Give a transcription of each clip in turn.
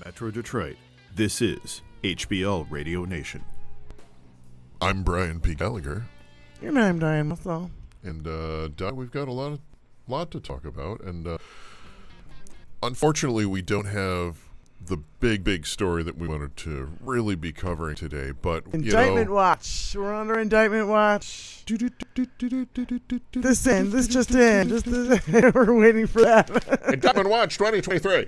Metro Detroit, this is HBL Radio Nation. I'm Brian P. Gallagher. And I'm Diane Mathal. And we've got a lot to talk about. And unfortunately, we don't have the big story that we wanted to really be covering today. But Indictment watch. We're under indictment watch. This just in. We're waiting for that. Indictment watch 2023.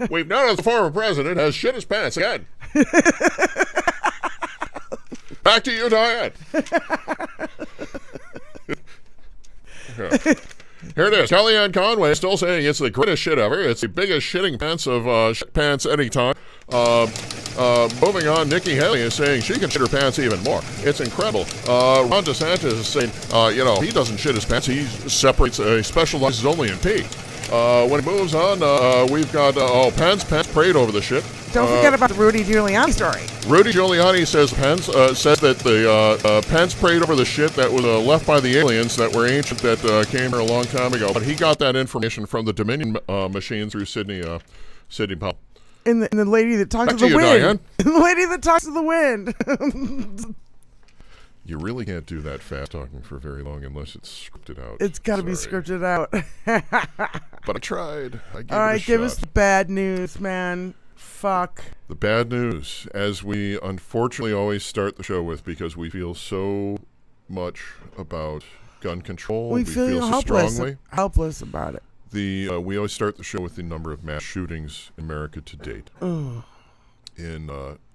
We've noticed the former president has shit his pants again. Back to you, Diane. Here it is. Kellyanne Conway still saying it's the greatest shit ever. It's the biggest shitting pants of shit pants anytime. Moving on, Nikki Haley is saying she can shit her pants even more. It's incredible. Ron DeSantis is saying, he doesn't shit his pants. He separates, specializes only in pee. When it moves on, we've got, Pence prayed over the shit. Don't forget about the Rudy Giuliani story. Rudy Giuliani says that the Pence prayed over the shit that was left by the aliens that were ancient that came here a long time ago. But he got that information from the Dominion machine through Sidney Powell. And the lady that talks Back to the you, wind. Diane. The lady that talks to the wind. You really can't do that fast talking for very long unless it's scripted out. It's got to be scripted out. But I tried. I gave All right, it a give shot. us the bad news, man. Fuck. The bad news, as we unfortunately always start the show with, because we feel so much about gun control. We feel so helpless, strongly. helpless about it. We always start the show with the number of mass shootings in America to date. Ugh.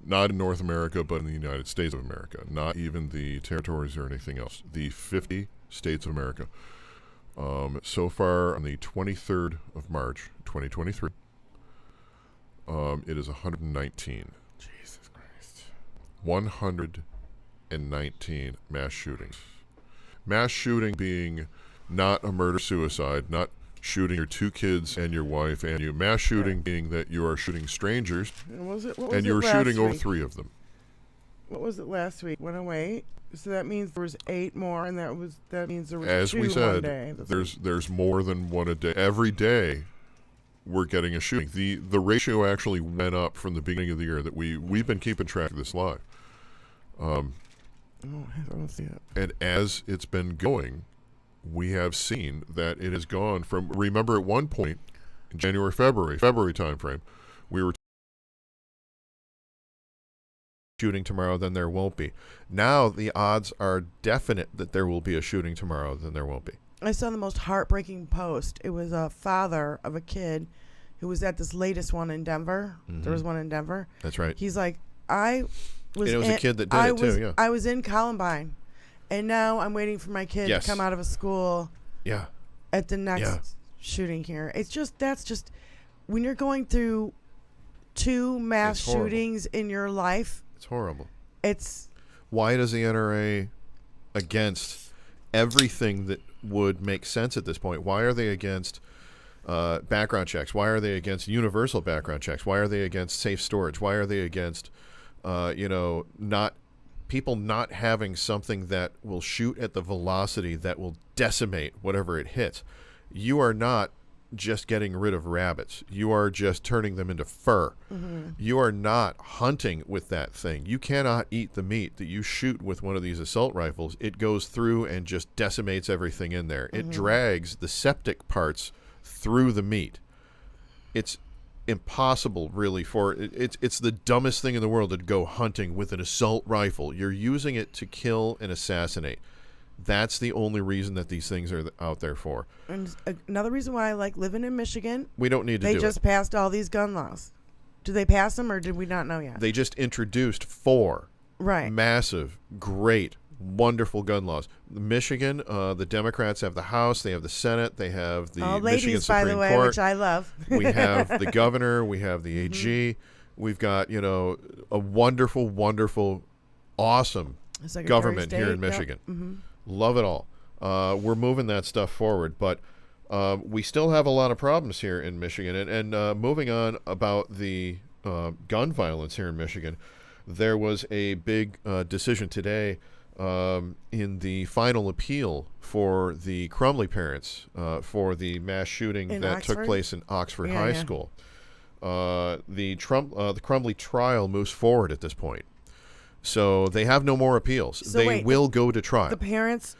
Not in North America, but in the United States of America. Not even the territories or anything else. The 50 states of America. So far, on the 23rd of March, 2023, it is 119. Jesus Christ. 119 mass shootings. Mass shooting being not a murder-suicide, not shooting your two kids and your wife and you. Mass shooting being that you are shooting strangers and you are shooting over 3 of them. What was it last week? 108? So that means there was 8 more, and that means there was As 2 we said, one day. there's more than one a day. Every day we're getting a shooting. The ratio actually went up from the beginning of the year that we've been keeping track of this live. I don't see it. And as it's been going, we have seen that it has gone from, remember at one point in January, February timeframe, we were shooting tomorrow, then there won't be. Now the odds are definite that there will be a shooting tomorrow, then there won't be. I saw the most heartbreaking post. It was a father of a kid who was at this latest one in Denver. Mm-hmm. There was one in Denver. That's right. He's like, it was a kid that did it too, yeah. I was in Columbine, and now I'm waiting for my kid to come out of a school at the next shooting here. That's just, when you're going through 2 mass shootings in your life. It's horrible. Why does the NRA against everything that would make sense at this point? Why are they against background checks? Why are they against universal background checks? Why are they against safe storage? Why are they against, people not having something that will shoot at the velocity that will decimate whatever it hits? You are not just getting rid of rabbits. You are just turning them into fur. Mm-hmm. You are not hunting with that thing. You cannot eat the meat that you shoot with one of these assault rifles. It goes through and just decimates everything in there. Mm-hmm. It drags the septic parts through the meat. It's impossible, really, it's the dumbest thing in the world to go hunting with an assault rifle. You're using it to kill and assassinate. That's the only reason that these things are out there for. And another reason why I like living in Michigan. We don't need to do it. They just passed all these gun laws. Did they pass them, or did we not know yet? They just introduced 4 massive, great, wonderful gun laws. Michigan, the Democrats have the House, they have the Senate, they have the Michigan Supreme by the way, Court. Which I love. We have the governor, we have the AG. Mm-hmm. We've got, a wonderful, wonderful, awesome government here in Michigan. Yep. Mm-hmm. Love it all. We're moving that stuff forward, but we still have a lot of problems here in Michigan. And moving on about the gun violence here in Michigan, there was a big decision today in the final appeal for the Crumley parents for the mass shooting that took place in Oxford High School. The Crumley trial moves forward at this point. So they have no more appeals. They will go to trial. The parents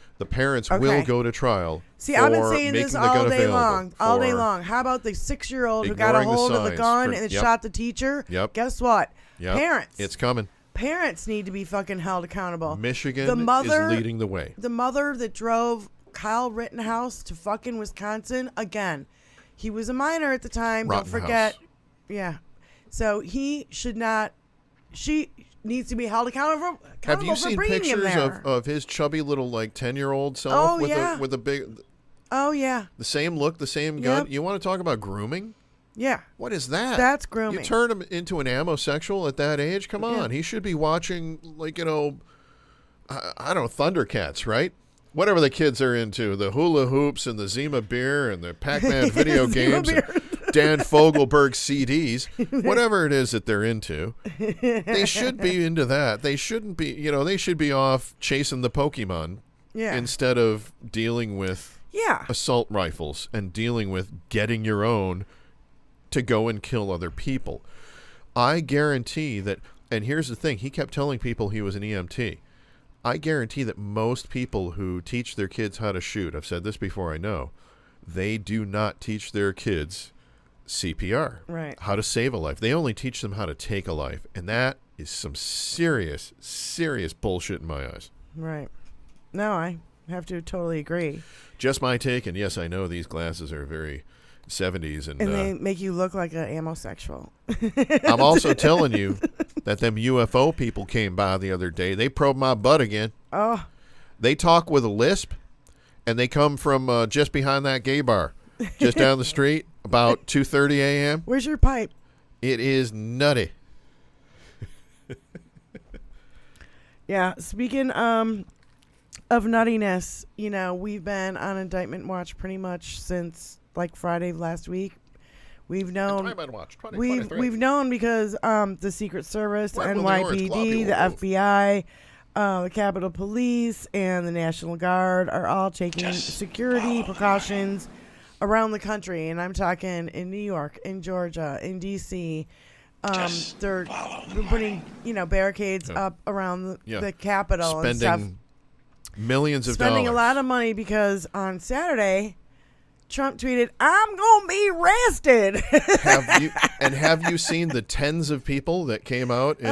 will go to trial. See, I've been saying this all day long. All day long. How about the 6-year-old who got a hold of the gun and shot the teacher? Yep. Guess what? Yep. Parents. It's coming. Parents need to be fucking held accountable. Michigan is leading the way. The mother that drove Kyle Rittenhouse to fucking Wisconsin, again, he was a minor at the time. Don't forget. Yeah. So he should not. She needs to be held accountable. Have you seen pictures of his chubby little 10-year-old self with a big? Oh, yeah. The same look, the same gun. You want to talk about grooming? Yeah. What is that? That's grooming. You turn him into an amosexual at that age? Come on. He should be watching, like, I don't know, Thundercats, right? Whatever the kids are into, the hula hoops and the Zima beer and the Pac-Man video games and Dan Fogelberg CDs, whatever it is that they're into, they should be into that. They shouldn't be, they should be off chasing the Pokemon instead of dealing with assault rifles and dealing with getting your own to go and kill other people. I guarantee that, and here's the thing, he kept telling people he was an EMT. I guarantee that most people who teach their kids how to shoot, I've said this before, I know, they do not teach their kids CPR, right? How to save a life. They only teach them how to take a life, and that is some serious, serious bullshit in my eyes. Right. No, I have to totally agree. Just my take, and yes, I know these glasses are very 70s. And they make you look like an amosexual. I'm also telling you that them UFO people came by the other day. They probed my butt again. Oh. They talk with a lisp, and they come from just behind that gay bar, just down the street, about 2:30 a.m. Where's your pipe? It is nutty. Yeah, speaking of nuttiness, we've been on indictment watch pretty much since like Friday of last week. We've known we've known because the Secret Service, NYPD, the FBI, the Capitol Police, and the National Guard are all taking security precautions around the country, and I'm talking in New York, in Georgia, in D.C. They're putting barricades up around the Capitol and stuff. Millions of dollars. Spending a lot of money because on Saturday, Trump tweeted, "I'm gonna be arrested." Have you seen the tens of people that came out in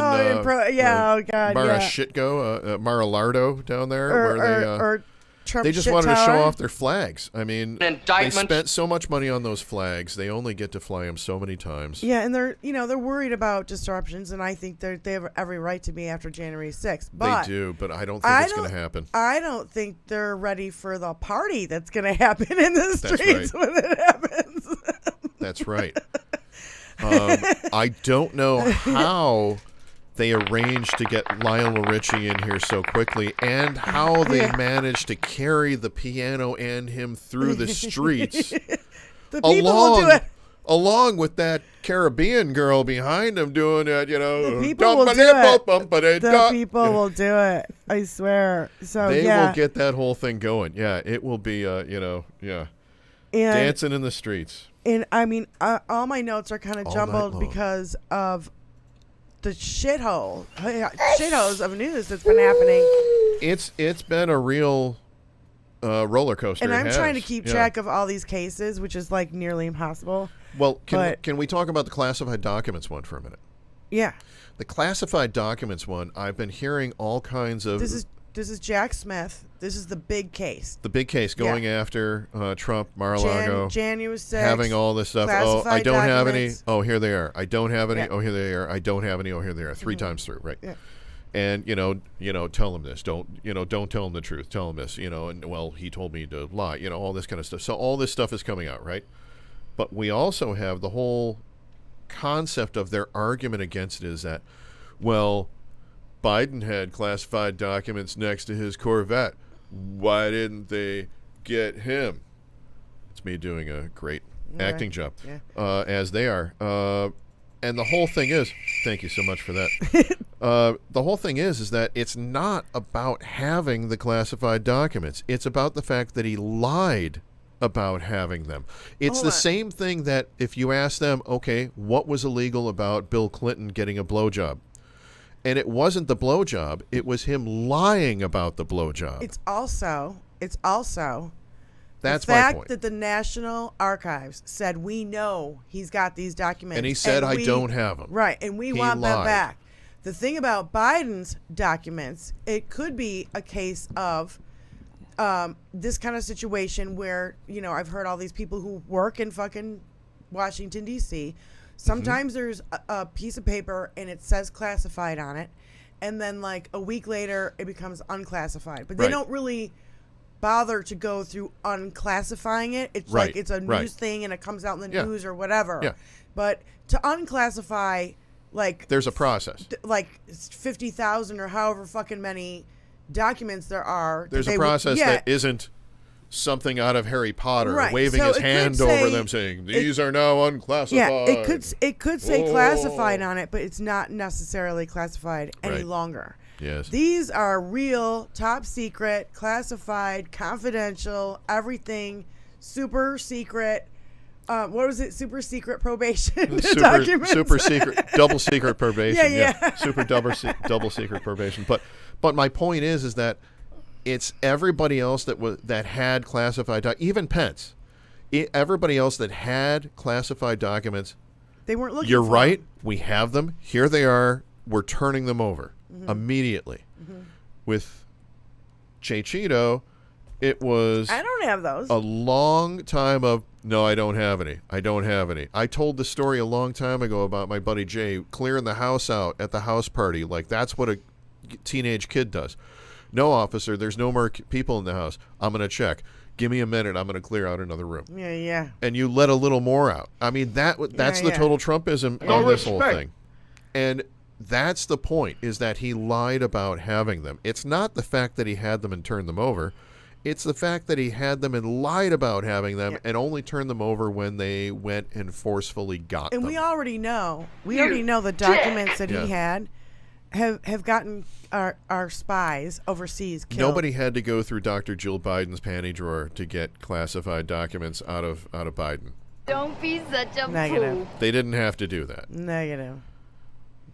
Mar-a-Lago down there, or Trump they just wanted to show off their flags. I mean, they spent so much money on those flags. They only get to fly them so many times. Yeah, and they're worried about disruptions, and I think they have every right to be after January 6th. But they do, but I don't think it's going to happen. I don't think they're ready for the party that's going to happen in the streets when it happens. That's right. I don't know how they arranged to get Lionel Richie in here so quickly, and how they managed to carry the piano and him through the streets. The people will do it. Along with that Caribbean girl behind him doing it, The people will do it. The people will do it. I swear. So they will get that whole thing going. Yeah, it will be, dancing in the streets. And I mean, all my notes are kind of jumbled because of the shitholes of news that's been happening. It's been a real roller coaster. And I'm trying to keep track of all these cases, which is like nearly impossible. Well, can we talk about the classified documents one for a minute? Yeah. The classified documents one, I've been hearing all kinds of... This is Jack Smith. This is the big case. The big case going after Trump, Mar-a-Lago. January 6th. Having all this stuff. Oh, I don't have any. Oh, here they are. I don't have any. Yeah. Oh, here they are. I don't have any. Oh, here they are. 3 times through, right? Yeah. And tell them this. Don't tell them the truth. Tell them this. And well, he told me to lie. All this kind of stuff. So all this stuff is coming out, right? But we also have the whole concept of their argument against it is that, well, Biden had classified documents next to his Corvette. Why didn't they get him? It's me doing a great acting job, as they are. And the whole thing is, thank you so much for that. The whole thing is that it's not about having the classified documents. It's about the fact that he lied about having them. It's the same thing that if you ask them, okay, what was illegal about Bill Clinton getting a blowjob? And it wasn't the blowjob. It was him lying about the blowjob. It's also that's the fact that the National Archives said, we know he's got these documents. And he said, I don't have them. Right, and we want them back. The thing about Biden's documents, it could be a case of this kind of situation where, I've heard all these people who work in fucking Washington, D.C., sometimes there's a piece of paper and it says classified on it, and then like a week later it becomes unclassified. But they don't really, bother to go through unclassifying it. It's like it's a news thing and it comes out in the news or whatever. Yeah. But to unclassify, like, there's a process. Like 50,000 or however fucking many documents there are. There's a process that isn't something out of Harry Potter waving his hand over them saying, these are now unclassified. Yeah, it could say classified on it, but it's not necessarily classified any longer. Yes. These are real, top secret, classified, confidential, everything, super secret. What was it? Super secret probation documents. Super secret, double secret probation. Yeah. Super double secret probation. But my point is that it's everybody else that had classified even Pence. Everybody else that had classified documents. They weren't looking. You're right. We have them. Here they are. We're turning them over immediately. With Che Cheeto, it was. I don't have those. A long time of no, I don't have any. I don't have any. I told the story a long time ago about my buddy Jay clearing the house out at the house party. Like that's what a teenage kid does. No, officer, there's no more people in the house. I'm going to check. Give me a minute. I'm going to clear out another room. Yeah. And you let a little more out. I mean, that's the total Trumpism of this whole thing. And that's the point, is that he lied about having them. It's not the fact that he had them and turned them over. It's the fact that he had them and lied about having them and only turned them over when they went and forcefully got them. And we already know. The documents that he had have gotten our spies overseas killed. Nobody had to go through Dr. Jill Biden's panty drawer to get classified documents out of Biden. Don't be such a Negative. fool. They didn't have to do that. Negative.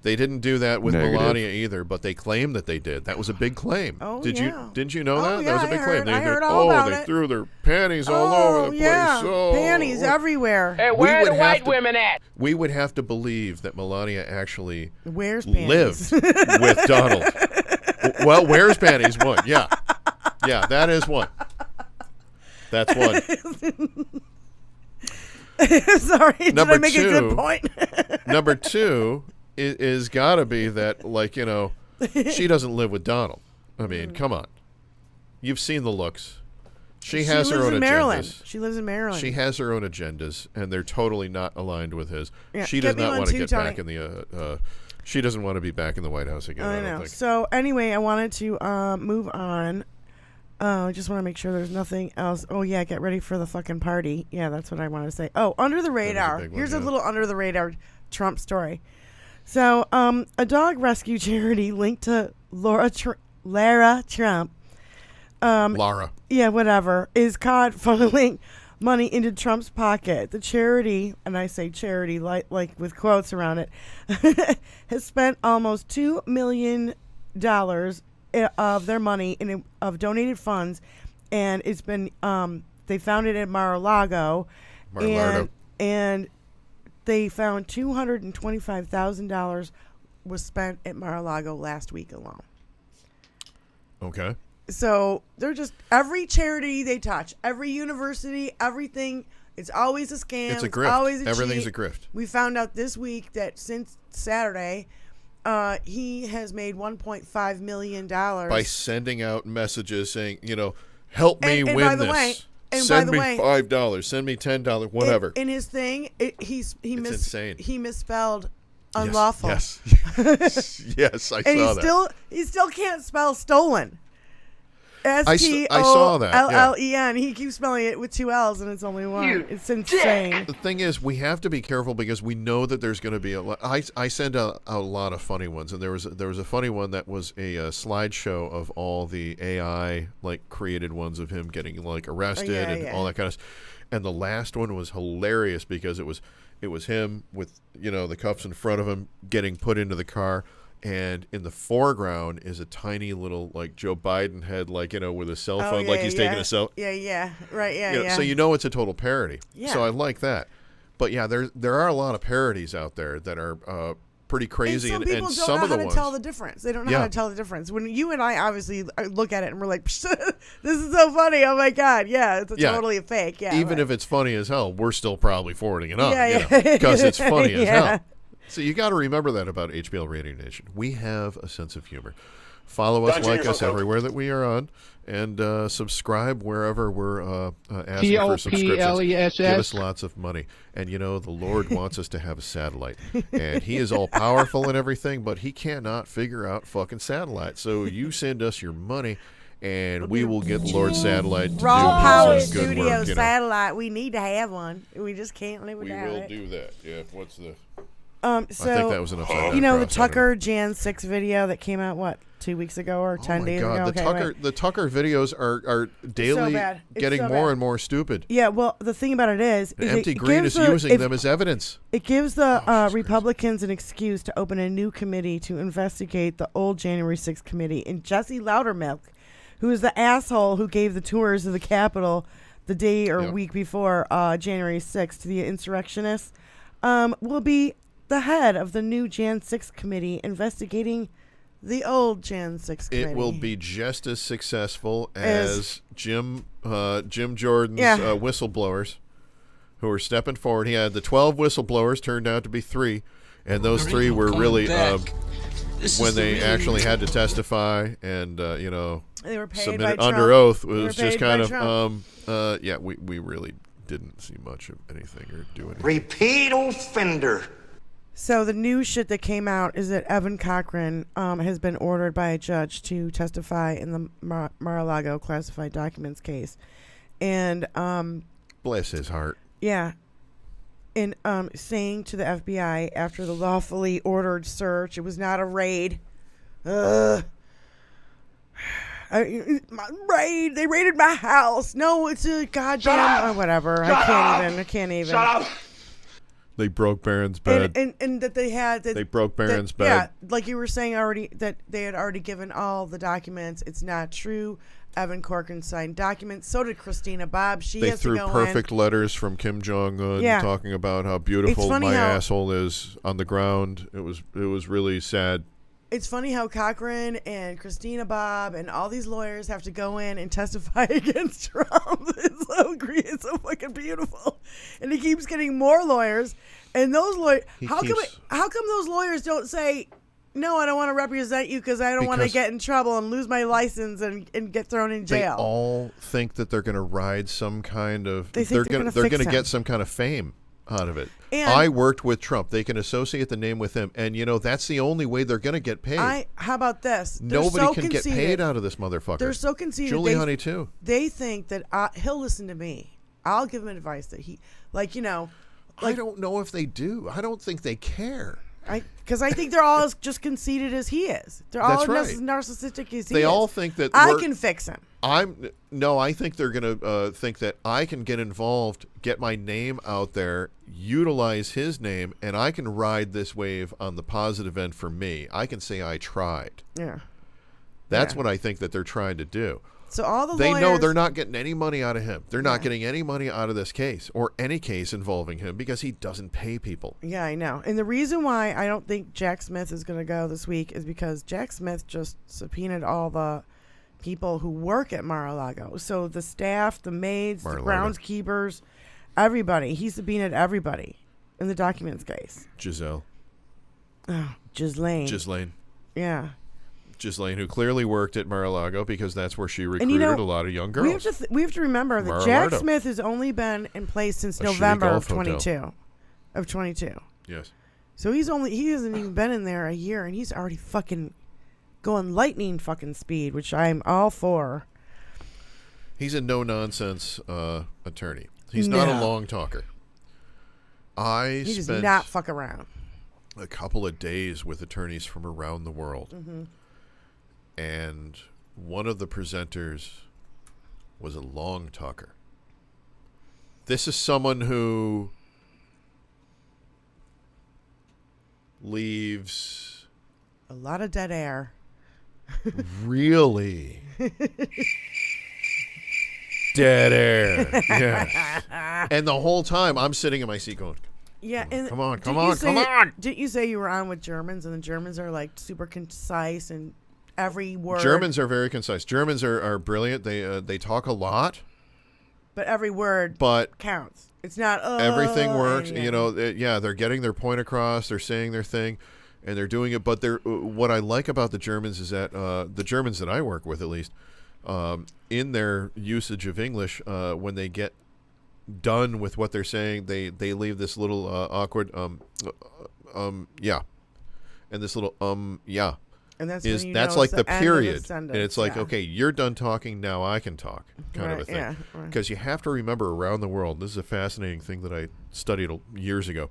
They didn't do that with Melania either, but they claimed that they did. That was a big claim. Oh, Didn't you know that? Yeah, that was a big claim. I heard all about it. Threw their panties all over the place. Panties everywhere. Hey, where are the white women at? We would have to believe that Melania actually wears panties. Lived with Donald. Well, wears panties one. Yeah, that is one. That's one. Sorry, did I make a good point? Number two is got to be that, like, she doesn't live with Donald. I mean, come on. You've seen the looks. She has her own agendas. She lives in Maryland. She has her own agendas, and they're totally not aligned with his. Yeah, she does not want to get back in the. She doesn't want to be back in the White House again. I don't think. So anyway, I wanted to move on. I just want to make sure there's nothing else. Oh yeah, get ready for the fucking party. Yeah, that's what I want to say. Oh, under the radar. Here's a little under the radar Trump story. So, a dog rescue charity linked to Lara Trump. Lara. Yeah, whatever. Is caught funneling money into Trump's pocket. The charity, and I say charity like with quotes around it, has spent almost $2 million of their money of donated funds, and it's been they found it at Mar-a-Lago, and they found $225,000 was spent at Mar-a-Lago last week alone. Okay. So they're just every charity they touch, every university, everything. It's always a scam. It's a grift. Always Everything's cheat. a grift. We found out this week that since Saturday, he has made $1.5 million by sending out messages saying, help me win by the this. Way, send me $5. Send me $10. Whatever. In his thing, insane. He misspelled unlawful. Yes. Yes, I saw that. And he still can't spell stolen. I saw that. L-L-E-N. He keeps spelling it with two L's, and it's only one. It's insane. The thing is, we have to be careful because we know that there's going to be a lot. I send out a lot of funny ones, and there was a funny one that was a slideshow of all the AI created ones of him getting arrested all that kind of stuff. And the last one was hilarious because it was him with the cuffs in front of him getting put into the car. And in the foreground is a tiny little Joe Biden head, with a cell phone, he's taking a selfie. Yeah. Right. So it's a total parody. Yeah. So I like that. But yeah, there are a lot of parodies out there that are pretty crazy, and some people and don't some know of the how ones to tell the difference. They don't know how to tell the difference. When you and I obviously look at it and we're like, "This is so funny! Oh my god, it's totally a fake." Yeah. Even if it's funny as hell, we're still probably forwarding it up. Because it's funny as hell. So you got to remember that about HBL Radio Nation. We have a sense of humor. Follow us, like us everywhere that we are on, and subscribe wherever we're asking for subscriptions. Give us lots of money. And, you know, the Lord wants us to have a satellite. And he is all-powerful and everything, but he cannot figure out fucking satellite. So you send us your money, and we will get the Lord's satellite to Raw do Power some good Studio work. satellite. We need to have one. We just can't live without it. We will do that. Yeah, what's the... So, I think that was an upside down you know, the cross, Tucker Jan 6 video that came out, what, 2 weeks ago or 10 days ago? The Tucker videos are daily getting more and more stupid. Yeah, well, the thing about it is Empty Green is using them as evidence. It gives the Republicans an excuse to open a new committee to investigate the old January 6th committee. And Jesse Loudermilk, who is the asshole who gave the tours of the Capitol the day or week before January 6th to the insurrectionists, will be the head of the new Jan 6 committee investigating the old Jan 6 committee. It will be just as successful as Jim Jordan's whistleblowers who are stepping forward. He had the 12 whistleblowers, turned out to be 3, and those 3 were really when they actually had to testify and they were paid submit it by under Trump. oath. It was just kind of we really didn't see much of anything or do anything. Repeat offender. So the new shit that came out is that Evan Cochran has been ordered by a judge to testify in the Mar-a-Lago classified documents case. And bless his heart. Yeah. And saying to the FBI after the lawfully ordered search, it was not a raid. Raid. They raided my house. No, it's a goddamn whatever. I can't even. Shut up. They broke Barron's bed. And that they broke Barron's bed. Yeah, like you were saying already, that they had already given all the documents. It's not true. Evan Corcoran signed documents. So did Christina Bobb. They threw perfect letters from Kim Jong-un talking about how beautiful my asshole is on the ground. It was really sad. It's funny how Cochran and Christina Bobb and all these lawyers have to go in and testify against Trump. It's so great. It's so fucking beautiful. And he keeps getting more lawyers. And those lawyers, how come those lawyers don't say, no, I don't want to represent you because I don't want to get in trouble and lose my license and get thrown in jail? They all think that they're going to ride some kind of, they're going to get some kind of fame out of it. And I worked with Trump. They can associate the name with him, and that's the only way they're going to get paid. How about this? Nobody can get paid out of this motherfucker. They're so conceited. Giuliani too. They think that he'll listen to me. I'll give him advice that he, I don't know if they do. I don't think they care. Because I think they're all as just conceited as he is. They're all as narcissistic as he is. They all think that I can fix him. I think they're going to think that I can get involved, get my name out there, utilize his name, and I can ride this wave on the positive end for me. I can say I tried. Yeah. That's what I think that they're trying to do. So all the lawyers, know they're not getting any money out of him. They're not getting any money out of this case or any case involving him because he doesn't pay people. Yeah, I know. And the reason why I don't think Jack Smith is going to go this week is because Jack Smith just subpoenaed all the people who work at Mar-a-Lago. So the staff, the maids, the groundskeepers, everybody. He subpoenaed everybody in the documents case. Ghislaine. Yeah. Ghislaine, who clearly worked at Mar-a-Lago because that's where she recruited a lot of young girls. We have to remember that Jack Smith has only been in place since November of 22. Yes. So he hasn't even been in there a year, and he's already fucking going lightning fucking speed, which I'm all for. He's a no-nonsense attorney. He's not a long talker. He does not fuck around. A couple of days with attorneys from around the world. Mm-hmm. And one of the presenters was a long talker. This is someone who leaves a lot of dead air. Really dead air. Yeah. And the whole time I'm sitting in my seat going, yeah, and come on. Didn't you say you were on with Germans, and the Germans are like super concise and every word? Germans are very concise. Germans are brilliant. They talk a lot, but every word counts. It's not everything works. They're getting their point across. They're saying their thing. and they're doing it. But what I like about the Germans is that the Germans that I work with, at least, in their usage of English, when they get done with what they're saying, they leave this little awkward yeah, and this little yeah. And that's like the period, and it's like, okay, you're done talking, now I can talk, kind of a thing. Because you have to remember, around the world, this is a fascinating thing that I studied years ago,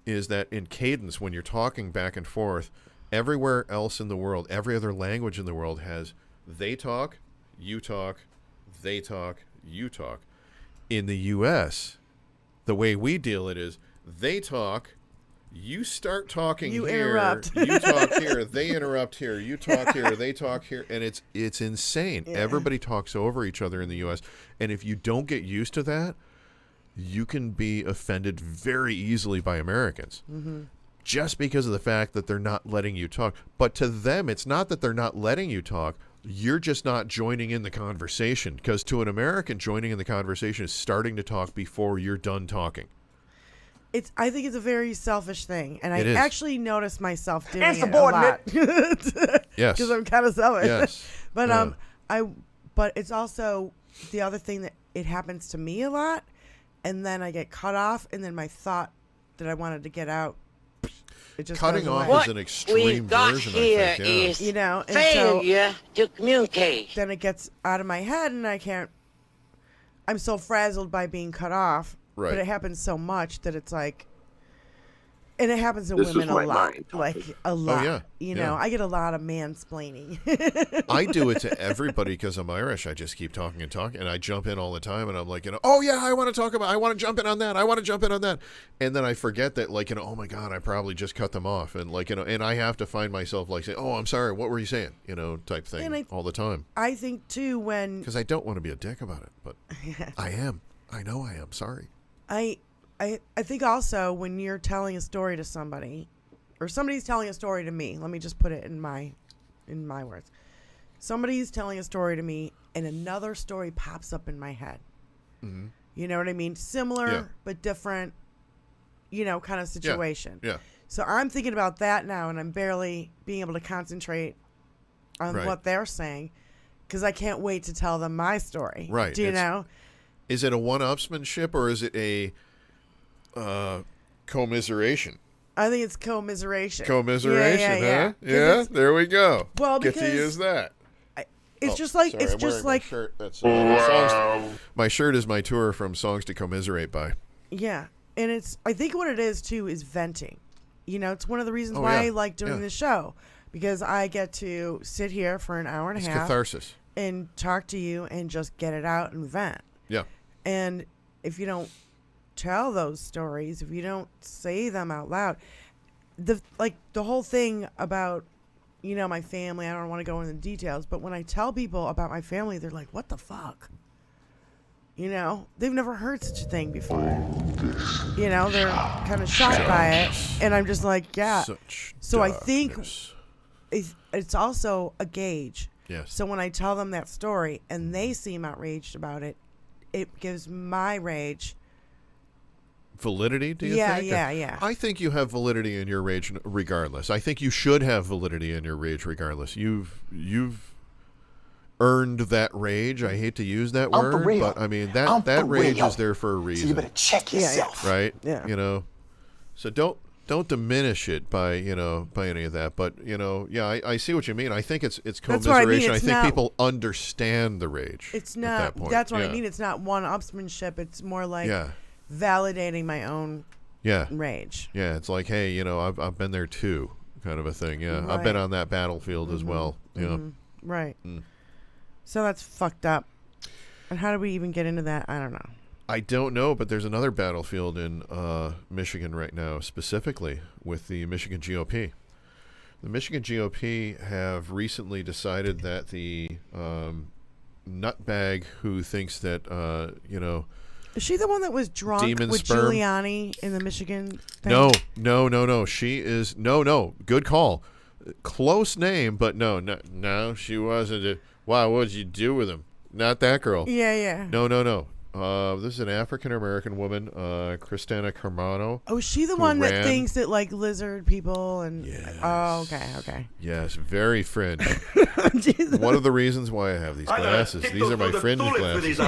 is that in cadence, when you're talking back and forth, everywhere else in the world, every other language in the world has they talk, you talk, they talk, you talk. In the U.S., the way we deal it is they talk, you start talking you here, interrupt. you talk here, they interrupt here, you talk here, they talk here, and it's insane. Yeah. Everybody talks over each other in the U.S., and if you don't get used to that, you can be offended very easily by Americans. Just because of the fact that they're not letting you talk. But to them, it's not that they're not letting you talk. You're just not joining in the conversation. Because to an American, joining in the conversation is starting to talk before you're done talking. I think it's a very selfish thing, and I actually notice myself doing it a Insubordinate. lot. Yes, because I'm kind of selfish. Yes, but but it's also the other thing that it happens to me a lot, and then I get cut off, and then my thought that I wanted to get out, it just cutting off is an extreme version. I think, is and failure to communicate. Then it gets out of my head, and I can't. I'm so frazzled by being cut off. Right. But it happens so much that it's like, and it happens to women a lot, like a lot. Oh, yeah. You know, I get a lot of mansplaining. I do it to everybody because I'm Irish. I just keep talking and talking, and I jump in all the time, and I'm like, oh yeah, I want to jump in on that. I want to jump in on that, and then I forget that, like, oh my God, I probably just cut them off, and like, and I have to find myself like saying, oh, I'm sorry, what were you saying, type thing all the time. I think too because I don't want to be a dick about it, but I am. I know I am. Sorry. I think also when you're telling a story to somebody, or somebody's telling a story to me, let me just put it in my words. Somebody's telling a story to me, and another story pops up in my head. Mm-hmm. You know what I mean? Similar but different, kind of situation. Yeah. So I'm thinking about that now, and I'm barely being able to concentrate on what they're saying because I can't wait to tell them my story. Right. Do you know? Is it a one-upsmanship or is it a commiseration? I think it's commiseration. Commiseration, huh? Yeah, there we go. Well, because get to use that. It's just like sorry, it's I'm just like my shirt. That's songs. My shirt is my tour from Songs to Commiserate by. Yeah, and I think what it is too is venting. It's one of the reasons why I like doing this show, because I get to sit here for an hour and a half. Catharsis. And talk to you and just get it out and vent. Yeah. And if you don't tell those stories, if you don't say them out loud, the whole thing about, my family, I don't want to go into the details, but when I tell people about my family, they're like, what the fuck? They've never heard such a thing before. They're kind of shocked by it. And I'm just like, yeah. So I think it's also a gauge. Yes. So when I tell them that story and they seem outraged about it, it gives my rage validity, do you think? Yeah. I think you have validity in your rage regardless. I think you should have validity in your rage regardless. You've earned that rage. I hate to use that word, but I mean that rage is there for a reason. So you better check yourself. Right? Yeah. So don't diminish it by any of that, but I see what you mean. I think it's commiseration. I think people understand the rage. It's not. At that point. That's what I mean. It's not one-upsmanship. It's more like validating my own rage. Yeah, it's like, hey, I've been there too, kind of a thing. Yeah, right. I've been on that battlefield as well. Yeah, right. So that's fucked up. And how do we even get into that? I don't know. I don't know, but there's another battlefield in Michigan right now, specifically with the Michigan G.O.P. The Michigan G.O.P. have recently decided that the nutbag who thinks that, Is she the one that was drunk with sperm? Giuliani in the Michigan thing? No. She is, no. Good call. Close name, but no, she wasn't. Wow, what did you do with him? Not that girl. Yeah. No. This is an African-American woman, Christina Carmano. Oh, is she the one that thinks that, like, lizard people and... Yes. Oh, okay. Yes, very fringe. One of the reasons why I have these glasses. These are my fringe glasses.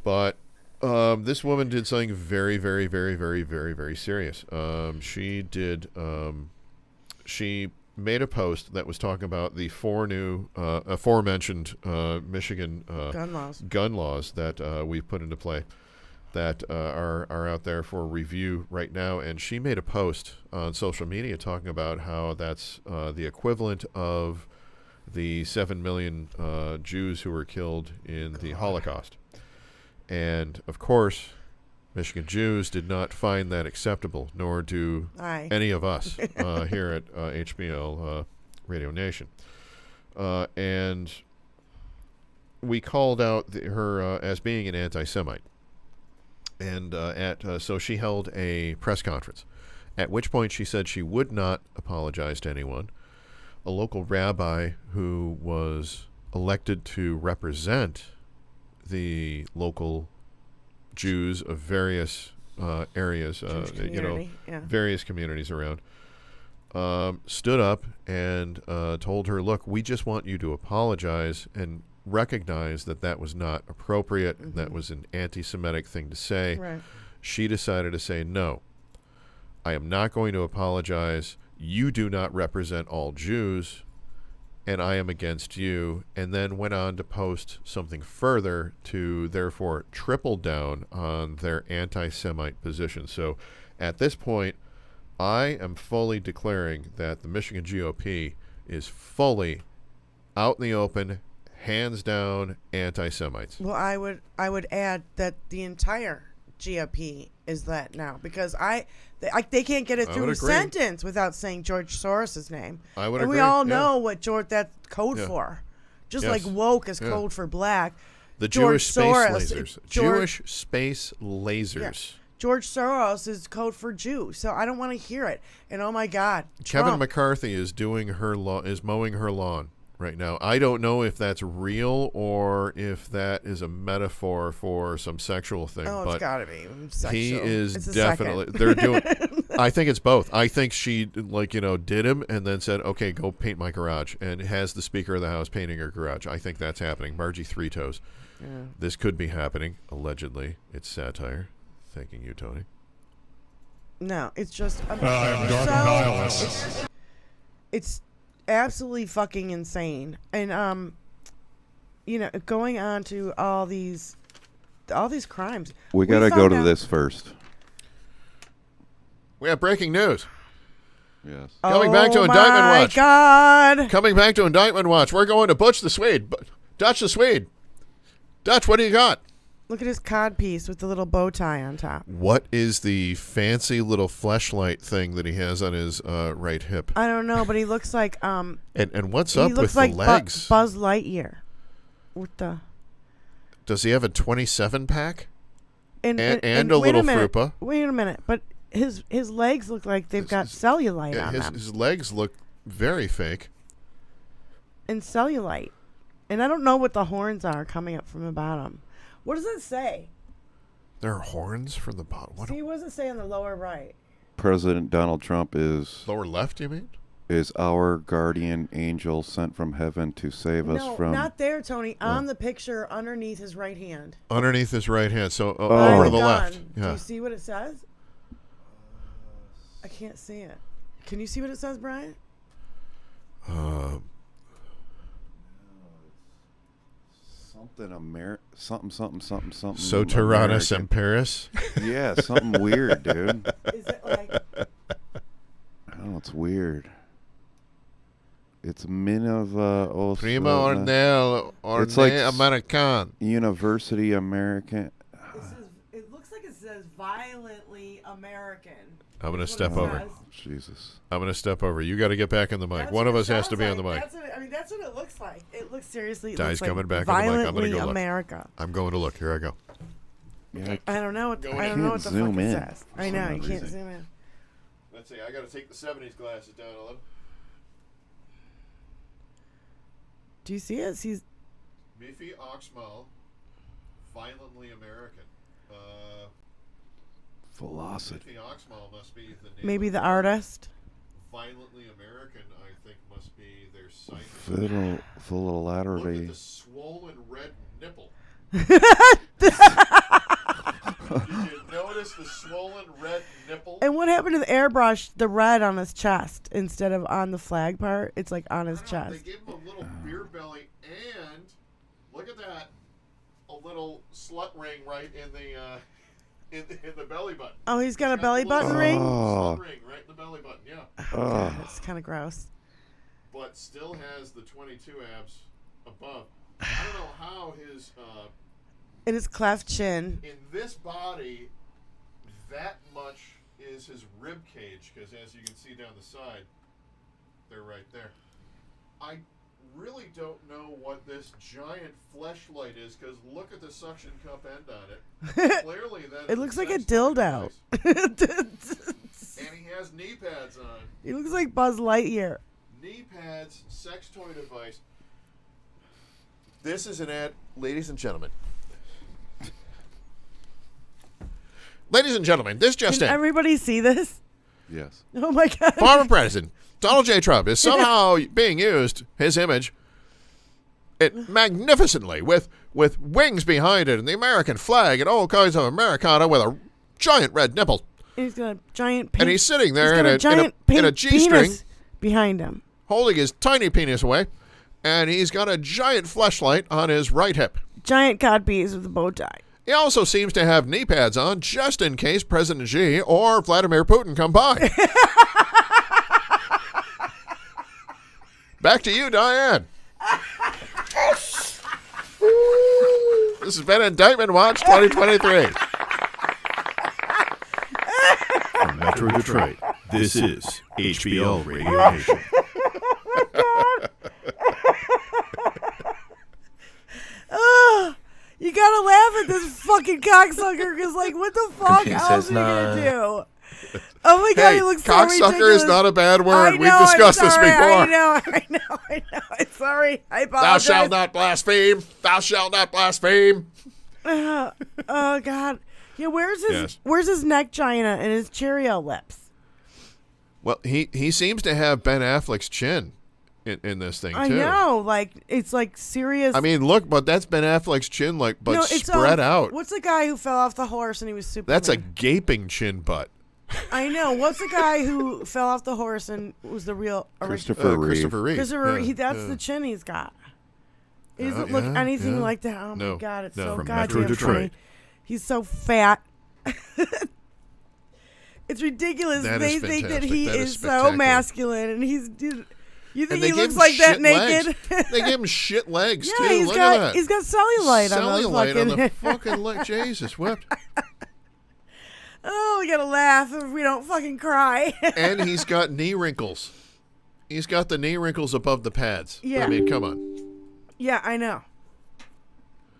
But this woman did something very, very, very, very, very, very serious. She made a post that was talking about the four new aforementioned Michigan gun laws that we've put into play that are out there for review right now. And she made a post on social media talking about how that's the equivalent of the 7 million Jews who were killed in the Holocaust. And, of course, Michigan Jews did not find that acceptable, nor do any of us here at HBL Radio Nation. And we called out her as being an anti-Semite. And so she held a press conference, at which point she said she would not apologize to anyone. A local rabbi who was elected to represent the local Jews of various areas, various communities around, stood up and told her, look, we just want you to apologize and recognize that that was not appropriate, and that was an anti-Semitic thing to say. Right. She decided to say, no, I am not going to apologize. You do not represent all Jews, and I am against you, and then went on to post something further to therefore triple down on their anti-Semite position. So at this point, I am fully declaring that the Michigan GOP is fully out in the open, hands down anti-Semites. Well, I would add that the entire GOP is that now, because they can't get it through a sentence without saying George Soros' name. I would and agree. We all know what that's code for. Just like woke is code for black. The Jewish space lasers. Jewish space lasers. Yeah. George Soros is code for Jew, so I don't want to hear it. And oh my God, Kevin Trump. McCarthy is mowing her lawn right now. I don't know if that's real or if that is a metaphor for some sexual thing. Oh, it's got to be sexual. He is definitely. They're doing. I think it's both. I think she did him and then said, "Okay, go paint my garage," and has the Speaker of the House painting her garage. I think that's happening. Margie Three Toes. Yeah. This could be happening. Allegedly, it's satire. Thanking you, Tony. No, it's just. I'm dark nihilist. It's absolutely fucking insane, and going on to all these crimes. We gotta go to this first. We have breaking news. Yes. Coming back to Indictment Watch. God. Coming back to Indictment Watch. We're going to Butch the Swede. Dutch the Swede. Dutch, what do you got? Look at his cod piece with the little bow tie on top. What is the fancy little fleshlight thing that he has on his right hip? I don't know, but he looks like And what's up with like the legs? Buzz Lightyear. With the. Does he have a 27-pack? And a little frupa? Wait a minute, but his legs look like they've got cellulite on them. His legs look very fake. And cellulite. And I don't know what the horns are coming up from the bottom. What does it say? There are horns from the bottom. See, what does it say on the lower right? President Donald Trump is... Lower left, you mean? Is our guardian angel sent from heaven to save us from... No, not there, Tony. On the picture, underneath his right hand. Underneath his right hand. So over to the left. Yeah. Do you see what it says? I can't see it. Can you see what it says, Brian? Something. So Tyrannus and Paris? Yeah, something weird, dude. Is it like... I don't know, it's weird. It's Minerva... Prima Ornell it's like American. University American. It looks like it says violently American. I'm going to step over. Jesus. I'm going to step over. You got to get back in the mic. One of us has to be on the mic. That's what it looks like. It looks seriously. Di's like coming back on the mic. I'm going to go look. America. I'm going to look. Here I go. Yeah, I don't know what the fuck it says. I know, you can't zoom in. Let's see. I got to take the 70s glasses down a little. Do you see it? He's beefy ox mull, Violently American. Velocity. The Oxmal must be the name. Maybe the artist. Violently American, I think, must be their site. Philaterally. Look at the swollen red nipple. Did you notice the swollen red nipple? And what happened to the airbrush, the red on his chest instead of on the flag part? It's like on his chest. They gave him a little beer belly, and look at that, a little slut ring right in the belly button. Oh, he's got a belly button ring? Slut ring right in the belly button, yeah. God, that's kind of gross. But still has the 22 abs above. I don't know how his... in his cleft chin. In this body, that much is his rib cage, because as you can see down the side, they're right there. I really don't know what this giant fleshlight is, because look at the suction cup end on it. Clearly, that it looks like a dildo. And he has knee pads on. He looks like Buzz Lightyear. Knee pads, sex toy device. This is an ad, ladies and gentlemen. Ladies and gentlemen, this just in. Can everybody see this? Yes. Oh my God. Former President Donald J. Trump is somehow being used, his image, magnificently with wings behind it and the American flag and all kinds of Americana with a giant red nipple. He's got a giant pink. And he's sitting there in a G-string penis behind him, holding his tiny penis away, and he's got a giant fleshlight on his right hip. Giant codpiece with a bow tie. He also seems to have knee pads on just in case President Xi or Vladimir Putin come by. Back to you, Diane. This has been Indictment Watch 2023. From Metro Detroit, this is HBL Radio Nation. You gotta laugh at this fucking cocksucker, because, like, what the fuck else are you gonna do? Oh my God, hey, he looks so cocksucker ridiculous. is not a bad word. We've discussed this before. I know. I'm sorry. I apologize. Thou shalt not blaspheme. Thou shalt not blaspheme. Oh God. Yeah, where's his neck china and his Cheerio lips? Well, he seems to have Ben Affleck's chin in this thing too. I know, like it's like serious. I mean, look, but that's Ben Affleck's chin, like, but it's spread out. What's the guy who fell off the horse and he was Superman? That's a gaping chin butt. I know. What's the guy who fell off the horse and was the real Christopher Reeve. Christopher Reeve. That's the chin he's got. He doesn't look anything like that. Oh my God, it's so From goddamn Metro Detroit. funny. He's so fat. It's ridiculous. They think that he is so masculine, and he's. You think he looks like that naked? They give him shit legs too. Yeah, Look at that. He's got cellulite on the fucking leg. Jesus, whipped. Oh, we gotta laugh if we don't fucking cry. And he's got knee wrinkles. He's got the knee wrinkles above the pads. Yeah. I mean, come on. Yeah, I know.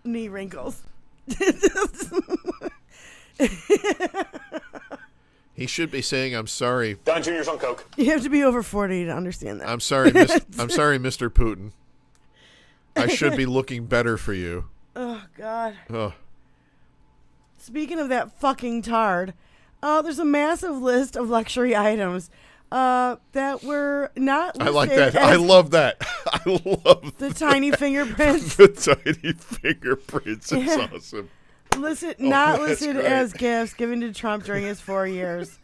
Knee wrinkles. He should be saying, "I'm sorry." Don Jr.'s on coke. You have to be over 40 to understand that. I'm sorry, I'm sorry, Mr. Putin. I should be looking better for you. Oh God. Oh. Speaking of that fucking tard, there's a massive list of luxury items that were not listed. I like that. I love that. I love the tiny fingerprints. The tiny fingerprints. It's awesome. Not listed as gifts given to Trump during his 4 years.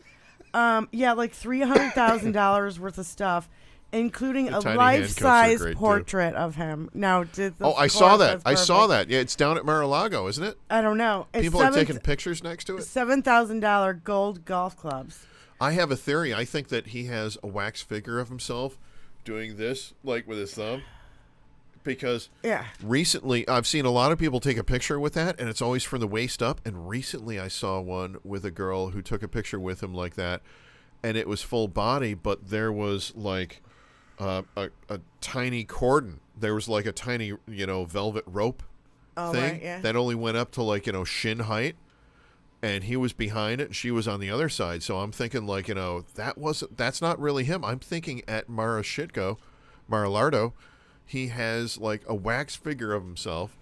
Like $300,000 worth of stuff, including a life-size portrait of him. Now, I saw that. I saw that. Yeah, it's down at Mar-a-Lago, isn't it? I don't know. People are taking pictures next to it. $7,000 gold golf clubs. I have a theory. I think that he has a wax figure of himself doing this, like with his thumb. Because recently I've seen a lot of people take a picture with that, and it's always from the waist up. And recently I saw one with a girl who took a picture with him like that, and it was full body, but there was like a tiny cordon. There was like a tiny, velvet rope thing that only went up to like, shin height. And he was behind it, and she was on the other side. So I'm thinking, like, that's not really him. I'm thinking at Mar-a-Lardo, he has like a wax figure of himself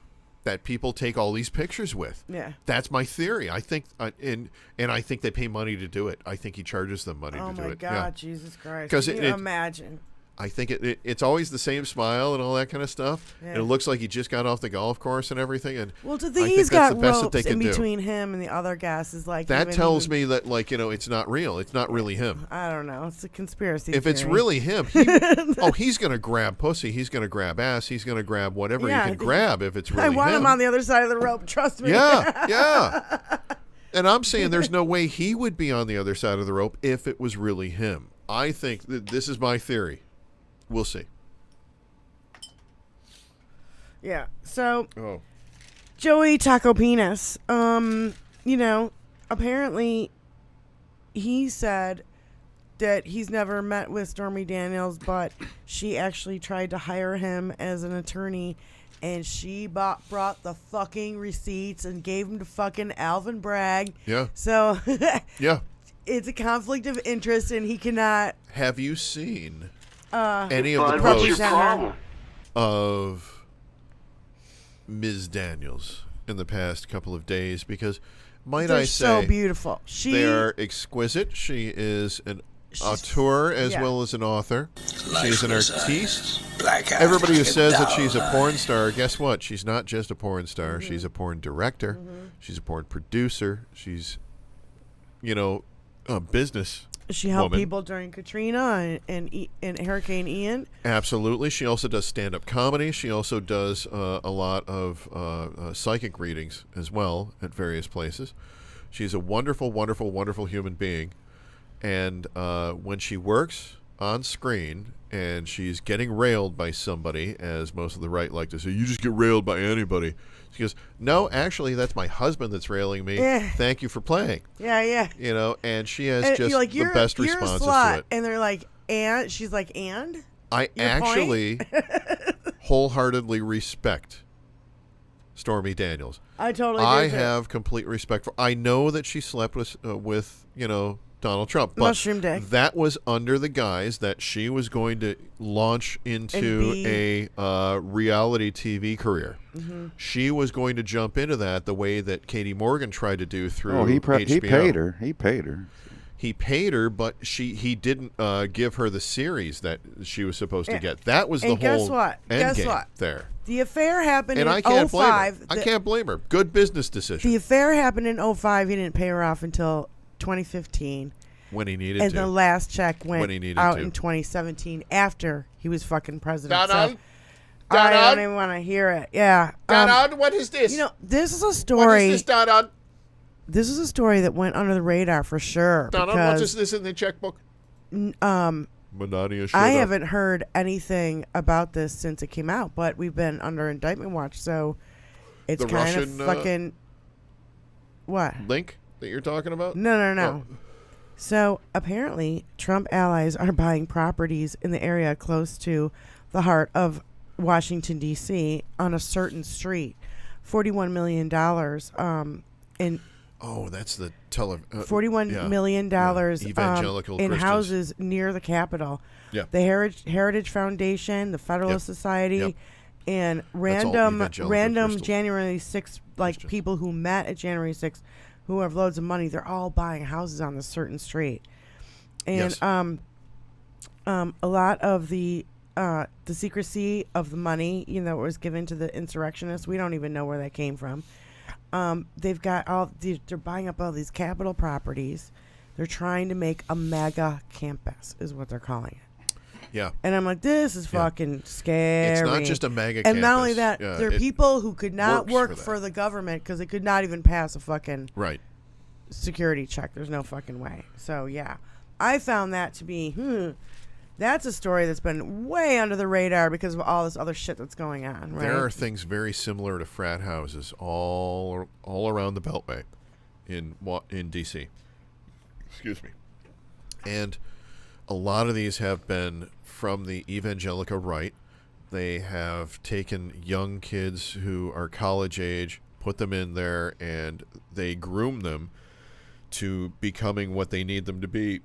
that people take all these pictures with. Yeah. That's my theory. I think, and I think they pay money to do it. I think he charges them money to do it. Oh my God, Jesus Christ! Because Can you imagine? I think it's always the same smile and all that kind of stuff. Yeah. And it looks like he just got off the golf course and everything. And well, to think he's got ropes in between him and the other guys is like that tells me that it's not real. It's not really him. I don't know. It's a conspiracy. If it's really him, he's going to grab pussy. He's going to grab ass. He's going to grab whatever he can grab. If it's really him, I want him on the other side of the rope. Trust me. Yeah. And I'm saying there's no way he would be on the other side of the rope if it was really him. I think this is my theory. We'll see. Yeah. So, Joey Taco Penis, apparently he said that he's never met with Stormy Daniels, but she actually tried to hire him as an attorney, and she brought the fucking receipts and gave them to fucking Alvin Bragg. Yeah. So, yeah. It's a conflict of interest, and he cannot. Have you seen any of the posts of Ms. Daniels in the past couple of days? Because they're so beautiful. They are exquisite. She is an auteur as well as an author. She's an artiste. Everybody who says that she's a porn star, guess what? She's not just a porn star. Mm-hmm. She's a porn director. Mm-hmm. She's a porn producer. She's, a business. She helped people during Katrina and Hurricane Ian. Absolutely. She also does stand-up comedy. She also does a lot of psychic readings as well at various places. She's a wonderful, wonderful, wonderful human being. And when she works on screen and she's getting railed by somebody, as most of the right like to say, you just get railed by anybody. She goes, no, actually, that's my husband that's railing me. Yeah. Thank you for playing. Yeah. And she has just the best responses to it. And they're like, and? She's like, and? I actually wholeheartedly respect Stormy Daniels. I totally do. I have complete respect for. I know that she slept with Donald Trump, but Mushroom Day. That was under the guise that she was going to launch into a reality TV career. Mm-hmm. She was going to jump into that the way that Katie Morgan tried to do through HBO. He paid her. He paid her, but he didn't give her the series that she was supposed to get. That was the whole end game there. The affair happened in 05. I can't blame her. Good business decision. The affair happened in 05. He didn't pay her off until 2015 when he needed and to. the last check went out in 2017 after he was fucking president. Donald? I don't even want to hear it. Yeah. Donald, what is this? This is a story. What is this, Donald? This is a story that went under the radar for sure. Donald, what is this in the checkbook? I haven't heard anything about this since it came out, but we've been under indictment watch, so it's kind Russian, of fucking what? Link that you're talking about? No. Oh. So apparently Trump allies are buying properties in the area close to the heart of Washington, D.C. on a certain street. $41 million in... Oh, that's the $41 million evangelical in Christians. houses near the Capitol. Yeah. The Heritage Foundation, the Federalist Society, and random January 6th, people who met at January 6th who have loads of money, they're all buying houses on this certain street. And a lot of the secrecy of the money, was given to the insurrectionists. We don't even know where that came from. They've got they're buying up all these Capitol properties. They're trying to make a mega campus, is what they're calling it. Yeah. And I'm like, this is fucking scary. It's not just a mega campus. And not only that, there are people who could not work for the government because they could not even pass a fucking security check. There's no fucking way. So, yeah. I found that to be, that's a story that's been way under the radar because of all this other shit that's going on, right? There are things very similar to frat houses all around the Beltway in D.C. Excuse me. And a lot of these have been from the evangelical right. They have taken young kids who are college age, put them in there, and they groom them to becoming what they need them to be.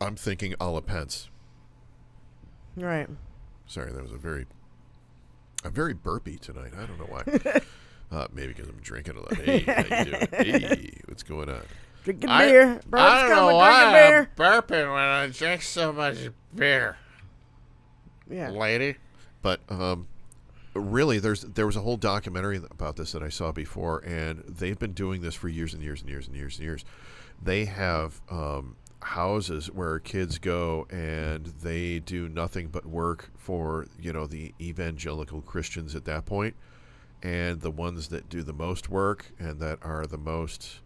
I'm thinking a la Pence. Right. Sorry, that was a very burpy tonight. I don't know why. Maybe because I'm drinking a lot. Hey, how you doing? Hey, what's going on? Drinking beer. I don't know why I'm burping when I drink so much beer. Yeah. Lady. But really, there was a whole documentary about this that I saw before, and they've been doing this for years and years and years and years and years. They have houses where kids go and they do nothing but work for, the evangelical Christians at that point, and the ones that do the most work and that are the most,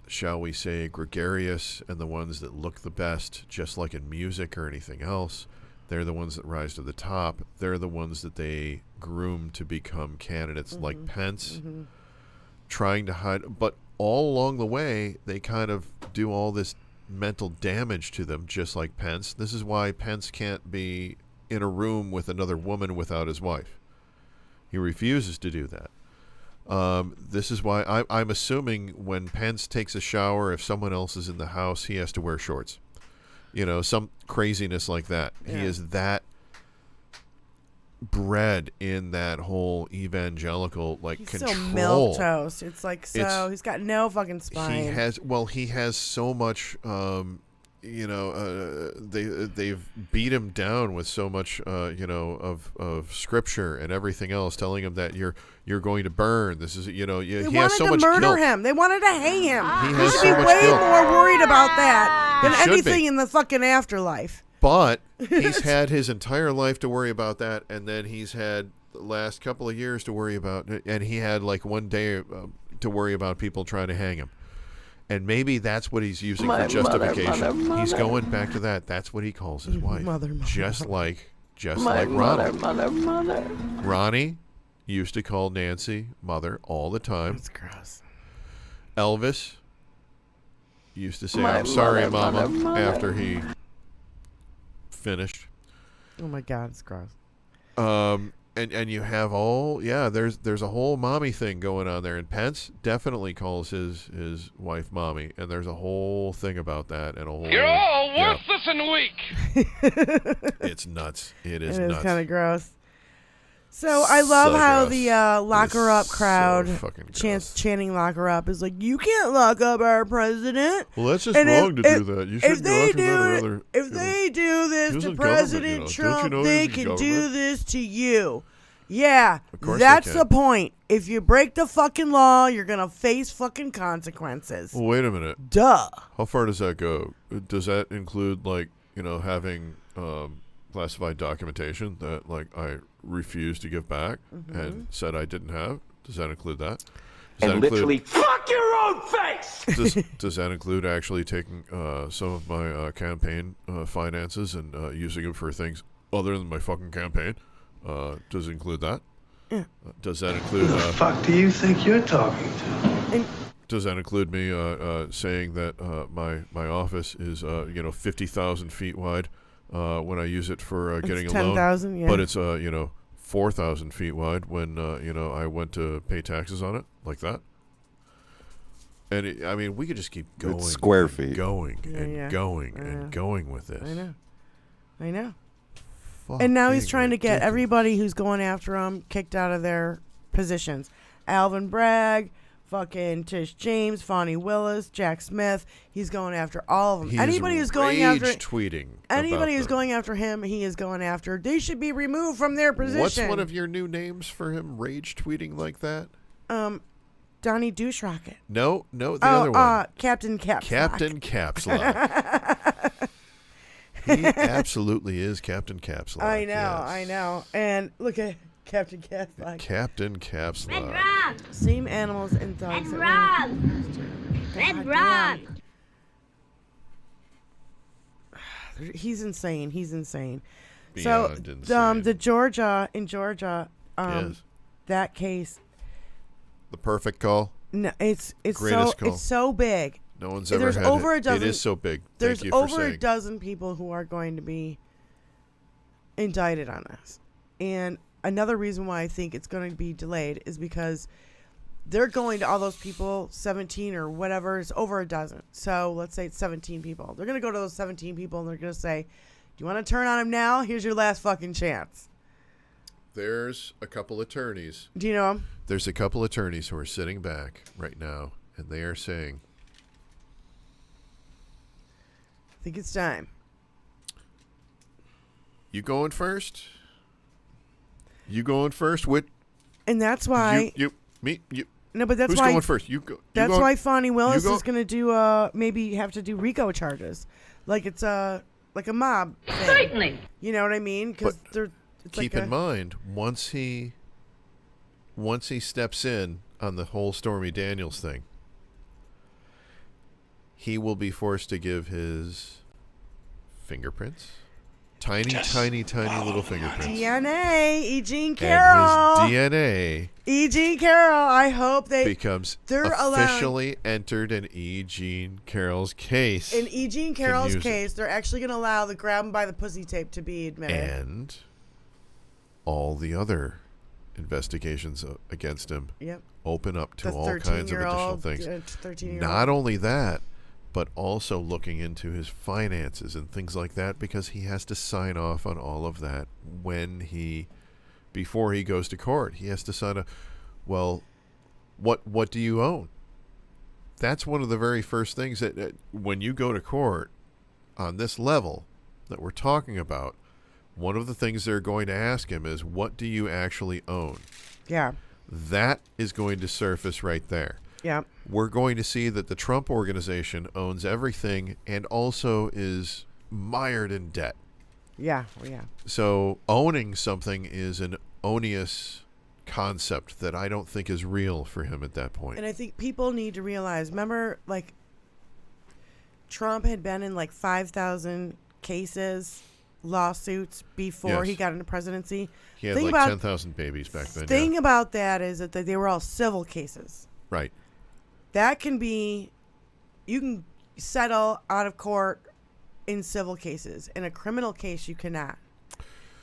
shall we say, gregarious, and the ones that look the best, just like in music or anything else, they're the ones that rise to the top. They're the ones that they groom to become candidates, like Pence, trying to hide. But all along the way, they kind of do all this mental damage to them, just like Pence. This is why Pence can't be in a room with another woman without his wife. He refuses to do that. This is why I'm assuming when Pence takes a shower, if someone else is in the house, he has to wear shorts. Some craziness like that. Yeah. He is that bred in that whole evangelical he's control. So milquetoast. It's like he's got no fucking spine. He has so much. They've beat him down with so much. Of scripture and everything else, telling him that you're going to burn. This is he has so much guilt. They wanted to murder him. They wanted to hang him. He should be way guilt. more worried about that than anything in the fucking afterlife. But he's had his entire life to worry about that, and then he's had the last couple of years to worry about, and he had like one day to worry about people trying to hang him. And maybe that's what he's using for justification. Mother. He's going back to that. That's what he calls his wife. Just like Ronnie. Mother. Ronnie used to call Nancy mother all the time. That's gross. Elvis used to say, I'm sorry, Mama, after he finished. Oh my God, it's gross. And you have there's a whole mommy thing going on there, and Pence definitely calls his wife mommy, and there's a whole thing about that, and a whole you're all worthless and weak. It's nuts. It is nuts. It's kind of gross. So I love how the lock her up crowd chanting lock her up is like, you can't lock up our president. Well, that's just wrong to do that. You shouldn't if they do this to President Trump, they can do this to you. Yeah, that's the point. If you break the fucking law, you're going to face fucking consequences. Well, wait a minute. Duh. How far does that go? Does that include, having classified documentation that, I refused to give back and said I didn't have? Does that include that? Fuck your own face! Does that include actually taking some of my campaign finances and using them for things other than my fucking campaign? Does it include that? Yeah. Does that include... Who the fuck do you think you're talking to? Does that include me saying that my office is 50,000 feet wide when I use it for getting a loan? 10,000, yeah. But it's 4,000 feet wide when I went to pay taxes on it, like that. And we could just keep going. It's square feet. Going with this. I know. And now he's trying to get everybody who's going after him kicked out of their positions. Alvin Bragg, fucking Tish James, Fonnie Willis, Jack Smith. He's going after all of them. Anybody who's going after him, he is going after. They should be removed from their position. What's one of your new names for him? Rage tweeting like that? Donnie Douche Rocket. No, the other one. Captain Caps. Captain Caps Lock. He absolutely is Captain Caps Lock. I know. And look at Captain Caps Lock. Captain Caps Lock. Same animals and dogs. Red Rock. He's insane. Beyond insane. In Georgia, yes. That case. The perfect call. No, it's Greatest call. It's so big. No one's ever had over a dozen. It is so big. There's Thank you for over saying. a dozen people who are going to be indicted on this. And another reason why I think it's going to be delayed is because they're going to all those people, 17 or whatever, it's over a dozen. So let's say it's 17 people. They're going to go to those 17 people and they're going to say, do you want to turn on him now? Here's your last fucking chance. there's a couple attorneys. Do you know them? There's a couple attorneys who are sitting back right now, and they are saying, I think it's time. You going first? You going first? And that's why... Me? No, but that's who's why... Who's going first? You go. That's why Fonnie Willis is going to do, maybe have to do RICO charges. Like it's like a mob thing. Certainly. You know what I mean? Because keep in mind, once he steps in on the whole Stormy Daniels thing, he will be forced to give his fingerprints. Tiny little fingerprints. DNA, E. Jean Carroll. And his DNA. E. Jean Carroll. I hope they're officially entered in E. Jean Carroll's case. In E. Jean Carroll's case, they're actually going to allow the grab him by the pussy tape to be admitted. And all the other investigations against him open up to all kinds of additional things. 13-year-old. Not only that, but also looking into his finances and things like that, because he has to sign off on all of that before he goes to court. He has to sign a, well, what do you own? That's one of the very first things that when you go to court on this level that we're talking about, one of the things they're going to ask him is, what do you actually own? Yeah. That is going to surface right there. Yeah. We're going to see that the Trump organization owns everything and also is mired in debt. Yeah. Yeah. So owning something is an onerous concept that I don't think is real for him at that point. And I think people need to realize, remember, like, Trump had been in like 5,000 cases, lawsuits before he got into presidency. He had like 10,000 babies back then. The thing about that is that they were all civil cases. Right. That can be, you can settle out of court in civil cases. In a criminal case, you cannot.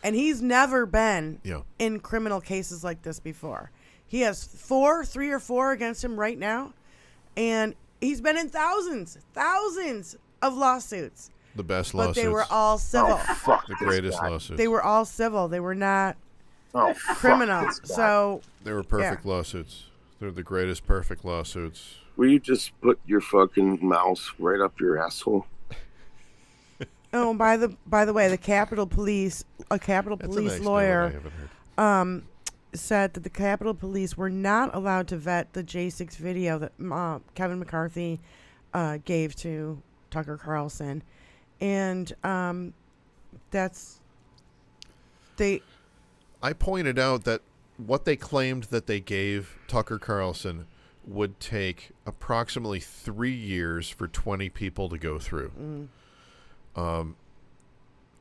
And he's never been in criminal cases like this before. He has 3 or 4 against him right now. And he's been in thousands of lawsuits. The best lawsuits. But they were all civil. Oh, fuck the greatest lawsuits. They were all civil. They were not criminal. So they were perfect lawsuits. They're the greatest perfect lawsuits. Will you just put your fucking mouse right up your asshole? Oh, by the way, a Capitol Police lawyer said that the Capitol Police were not allowed to vet the J6 video that Kevin McCarthy gave to Tucker Carlson, and I pointed out that what they claimed that they gave Tucker Carlson would take approximately 3 years for 20 people to go through.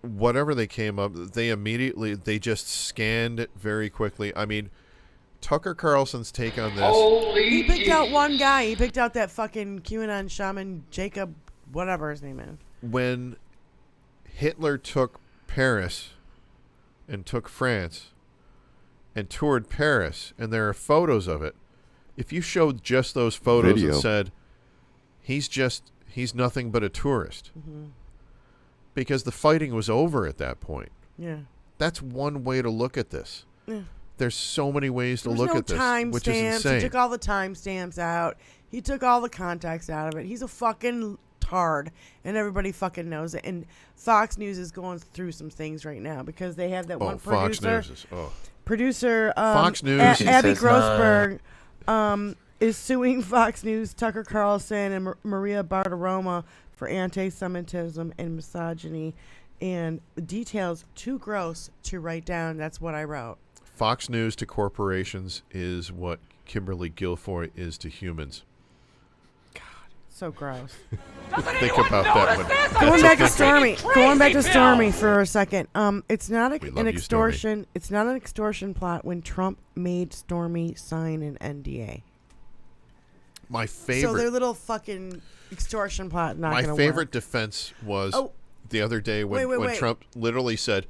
Whatever they came up, they just scanned it very quickly. I mean, Tucker Carlson's take on this. He picked out one guy. He picked out that fucking QAnon shaman, Jacob, whatever his name is. When Hitler took Paris and took France and toured Paris, and there are photos of it, if you showed just those photos and said, he's nothing but a tourist. Mm-hmm. Because the fighting was over at that point. Yeah. That's one way to look at this. Yeah. There's so many ways to look at this, which is insane. He took all the timestamps out. He took all the context out of it. He's a fucking tard, and everybody fucking knows it. And Fox News is going through some things right now because they have that one producer. Fox News. Abby Grossberg is suing Fox News, Tucker Carlson, and Maria Bartiromo for anti-Semitism and misogyny, and details too gross to write down. That's what I wrote. Fox News to corporations is what Kimberly Guilfoyle is to humans. God, so gross. Think about that one. Going back to Stormy for a second. It's not an extortion. It's not an extortion plot when Trump made Stormy sign an NDA. My favorite. So their little fucking extortion plot not going to work. My favorite defense was the other day when Trump literally said,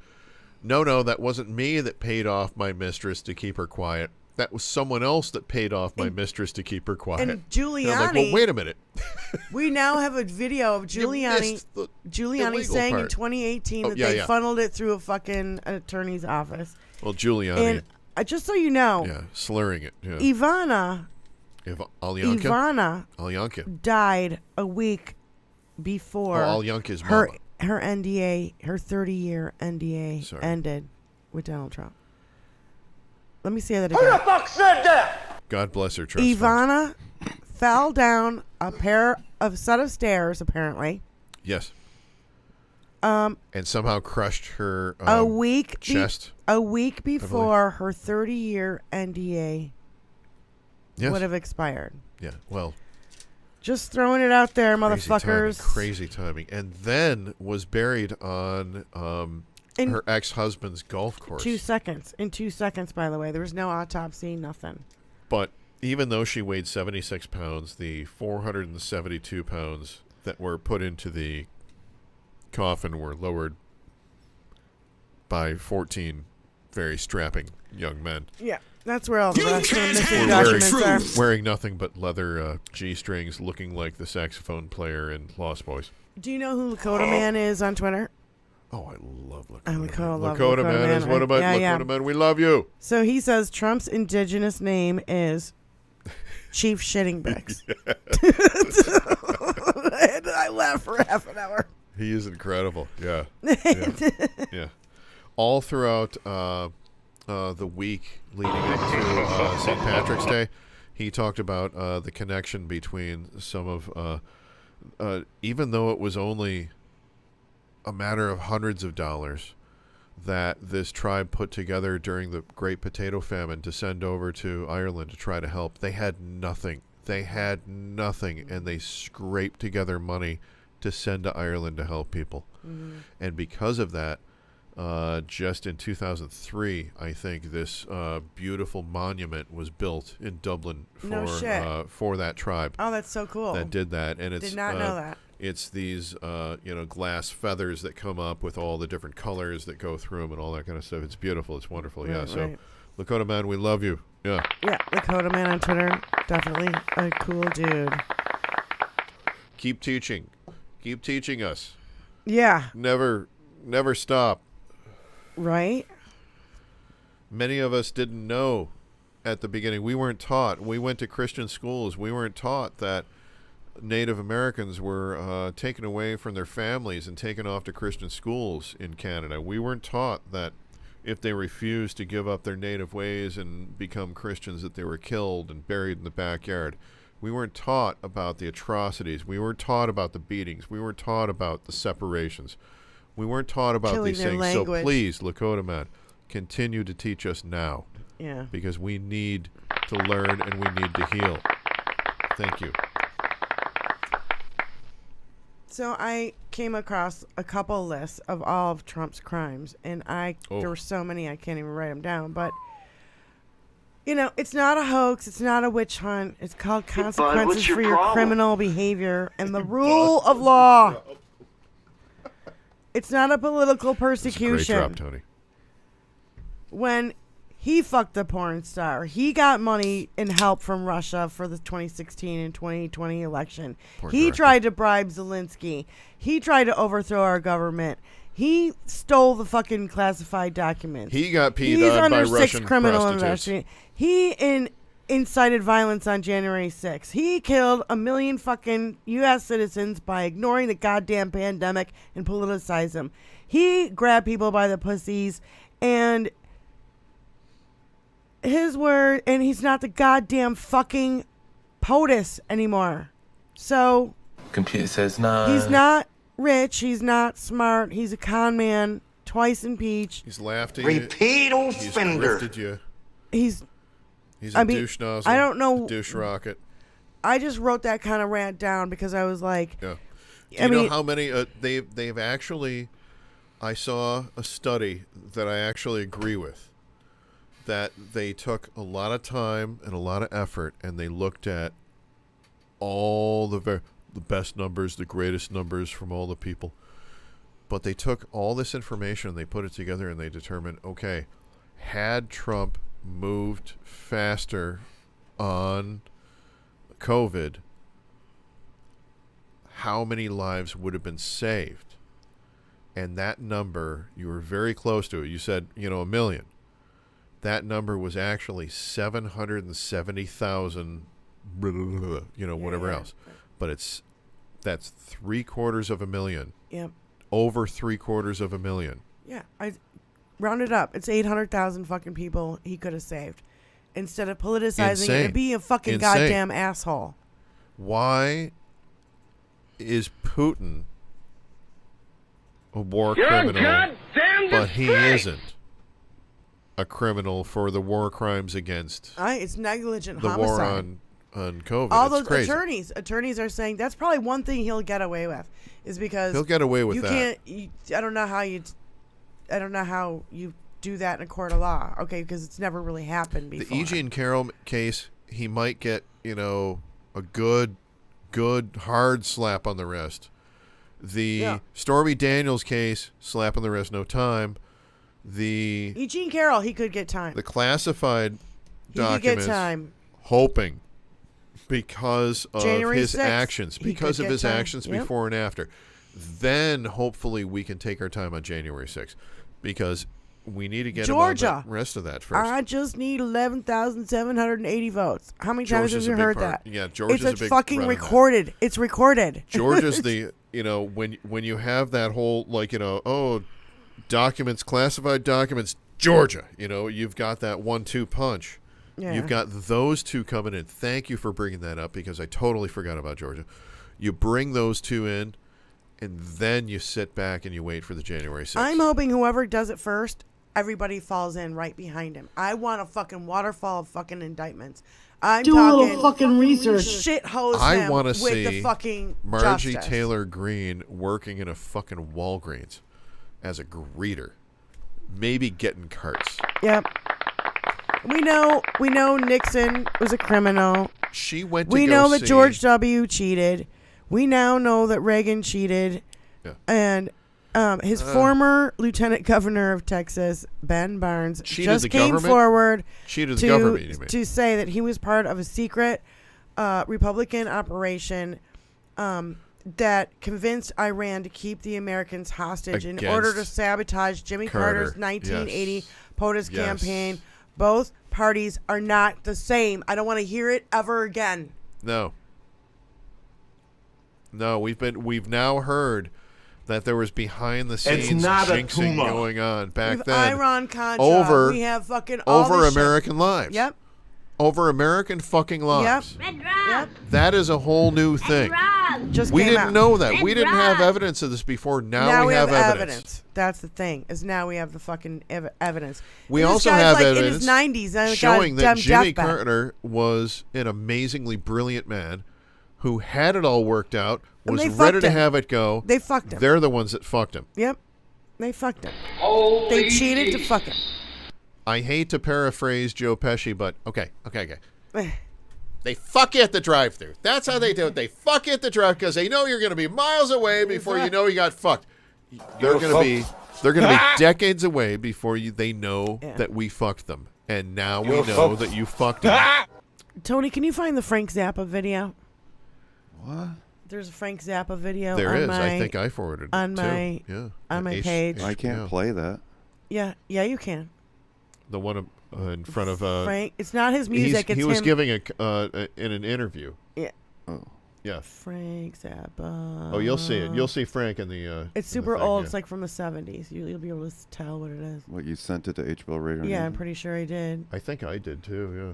no, that wasn't me that paid off my mistress to keep her quiet. that was someone else that paid off my mistress to keep her quiet. And Giuliani. And I'm like, well, wait a minute. We now have a video of Giuliani saying in 2018 that they funneled it through a fucking attorney's office. Well, Giuliani. And just so you know. Yeah, slurring it. Yeah. Ivana died a week before Alyanka's her NDA, her 30-year NDA ended with Donald Trump. Let me say that again. Who the fuck said that? God bless her trust Ivana fell down a set of stairs, apparently. Yes. And somehow crushed her chest. A week before her 30-year NDA would have expired. Yeah, well. Just throwing it out there, motherfuckers. Crazy timing. And then was buried on her ex-husband's golf course. 2 seconds. In 2 seconds, by the way. There was no autopsy, nothing. But even though she weighed 76 pounds, the 472 pounds that were put into the coffin were lowered by 14 very strapping young men. Yeah, that's where all the rest of the missing documents are. Wearing nothing but leather G-strings, looking like the saxophone player in Lost Boys. Do you know who Lakota Man is on Twitter? Oh, I love Lakota. Lakota Man is what about Lakota Man? We love you. So he says Trump's indigenous name is Chief Shitting Bricks. I laughed for half an hour. He is incredible. Yeah. Yeah. All throughout the week leading up to St. Patrick's Day, he talked about the connection between some of, even though it was only a matter of hundreds of dollars that this tribe put together during the Great Potato Famine to send over to Ireland to try to help. They had nothing. And they scraped together money to send to Ireland to help people. Mm-hmm. And because of that, just in 2003, I think this beautiful monument was built in Dublin for that tribe. Oh, that's so cool. That did that, and it's did not know that. It's these glass feathers that come up with all the different colors that go through them and all that kind of stuff. It's beautiful. It's wonderful. Right, yeah. So, right. Lakota Man, we love you. Yeah. Yeah, Lakota Man on Twitter, definitely a cool dude. Keep teaching. Keep teaching us. Yeah. Never stop. Right? Many of us didn't know at the beginning. We weren't taught. We went to Christian schools. We weren't taught that Native Americans were taken away from their families and taken off to Christian schools in Canada. We weren't taught that if they refused to give up their native ways and become Christians, that they were killed and buried in the backyard. We weren't taught about the atrocities. We weren't taught about the beatings. We weren't taught about the separations. We weren't taught about these things. Language. So please, Lakota Man, continue to teach us now. Yeah. Because we need to learn and we need to heal. Thank you. So I came across a couple lists of all of Trump's crimes, and there were so many I can't even write them down. But it's not a hoax, it's not a witch hunt. It's called consequences for your criminal behavior and the rule of law. It's not a political persecution. That's a great drop, Tony. When he fucked the porn star, he got money and help from Russia for the 2016 and 2020 election. He tried to bribe Zelensky. He tried to overthrow our government. He stole the fucking classified documents. He got peed on by Russian criminal prostitutes. He incited violence on January 6th. He killed 1 million fucking U.S. citizens by ignoring the goddamn pandemic and politicized them. He grabbed people by the pussies and his word, and he's not the goddamn fucking POTUS anymore. So computer says no. He's not rich. He's not smart. He's a con man. Twice impeached. He's laughed at you. Repeat offender. He's grifted you. He's a douche nozzle. I don't know. A douche rocket. I just wrote that kind of rant down because I was like, yeah. Do you know how many they've actually? I saw a study that I actually agree with. That they took a lot of time and a lot of effort, and they looked at all the best numbers, the greatest numbers from all the people. But they took all this information, they put it together, and they determined, okay, had Trump moved faster on COVID, how many lives would have been saved? And that number, you were very close to it. You said, 1 million. That number was actually 770,000, whatever else. But that's 750,000. Yep. Over 750,000. Yeah, I rounded up. It's 800,000 fucking people he could have saved, instead of politicizing it and being a fucking goddamn asshole. Why is Putin a war criminal, but he isn't a criminal for the war crimes against it's negligent the homicide. war on COVID? All it's those crazy. attorneys are saying that's probably one thing he'll get away with, is because he'll get away with that. I don't know how you do that in a court of law. Okay, because it's never really happened before. The Eugene Carroll case, he might get a good hard slap on the wrist. The Stormy Daniels case, slap on the wrist, no time. The Eugene Carroll, he could get time. The classified documents, could get time. hoping because of January his 6th, actions, time. Before and after. Then hopefully we can take our time on January 6th, because we need to get Georgia. him on the rest of that first. I just need 11,780 votes. How many times have you heard that? Yeah, Georgia's a big It's fucking part of recorded. It's recorded. Georgia's the when you have that whole documents, classified documents, Georgia, you've got that 1-2 punch. Yeah. You've got those two coming in. Thank you for bringing that up, because I totally forgot about Georgia. You bring those two in, and then you sit back and you wait for the January 6th. I'm hoping whoever does it first, everybody falls in right behind him. I want a fucking waterfall of fucking indictments. I'm Do talking a little fucking research. Shithose I want to with see the fucking Margie justice. Taylor Greene working in a fucking Walgreens as a greeter, maybe getting carts. Yep. We know Nixon was a criminal. She went to We go know that see- George W. cheated. We now know that Reagan cheated. Yeah. And his former lieutenant governor of Texas, Ben Barnes, Cheated just the came government? forward Cheated the government, you mean? to say that he was part of a secret Republican operation that convinced Iran to keep the Americans hostage in order to sabotage Jimmy Carter's 1980 POTUS campaign. Both parties are not the same. I don't want to hear it ever again. No, we've now heard that there was behind the scenes jinxing going on back then. Iran Contra. We have fucking all over this American shit. lives. Yep. Over American fucking lives. Yep. Yep. That is a whole new thing. Just we came didn't out. know that. We didn't have evidence of this before. Now we have evidence. That's the thing. Is now we have the fucking evidence. We And also this guy's have like evidence in his 90s showing that Jimmy deathbed. Carter was an amazingly brilliant man who had it all worked out, And was they ready fucked to him. have it go. They fucked him. They're the ones that fucked him. Yep. They fucked him. Holy They cheated to fuck him. I hate to paraphrase Joe Pesci, but okay. They fuck you at the drive-thru. That's how they do it. They fuck you at the drive because they know you're going to be miles away before you know you got fucked. They're going to be decades away before they know that we fucked them, and now we know that you fucked them. Tony, can you find the Frank Zappa video? What? There's a Frank Zappa video. There on is. My, I think I forwarded on it my too. on my page. I can't play that. Yeah, you can. The one in front of Frank. It's not his music. He was giving in an interview. Yeah. Oh. Yeah. Frank Zappa. Oh, you'll see it. You'll see Frank in the. It's super old. It's like from the 70s. You'll be able to tell what it is. What, you sent it to HBL Radio? Yeah, I'm pretty sure I did. I think I did too. Yeah.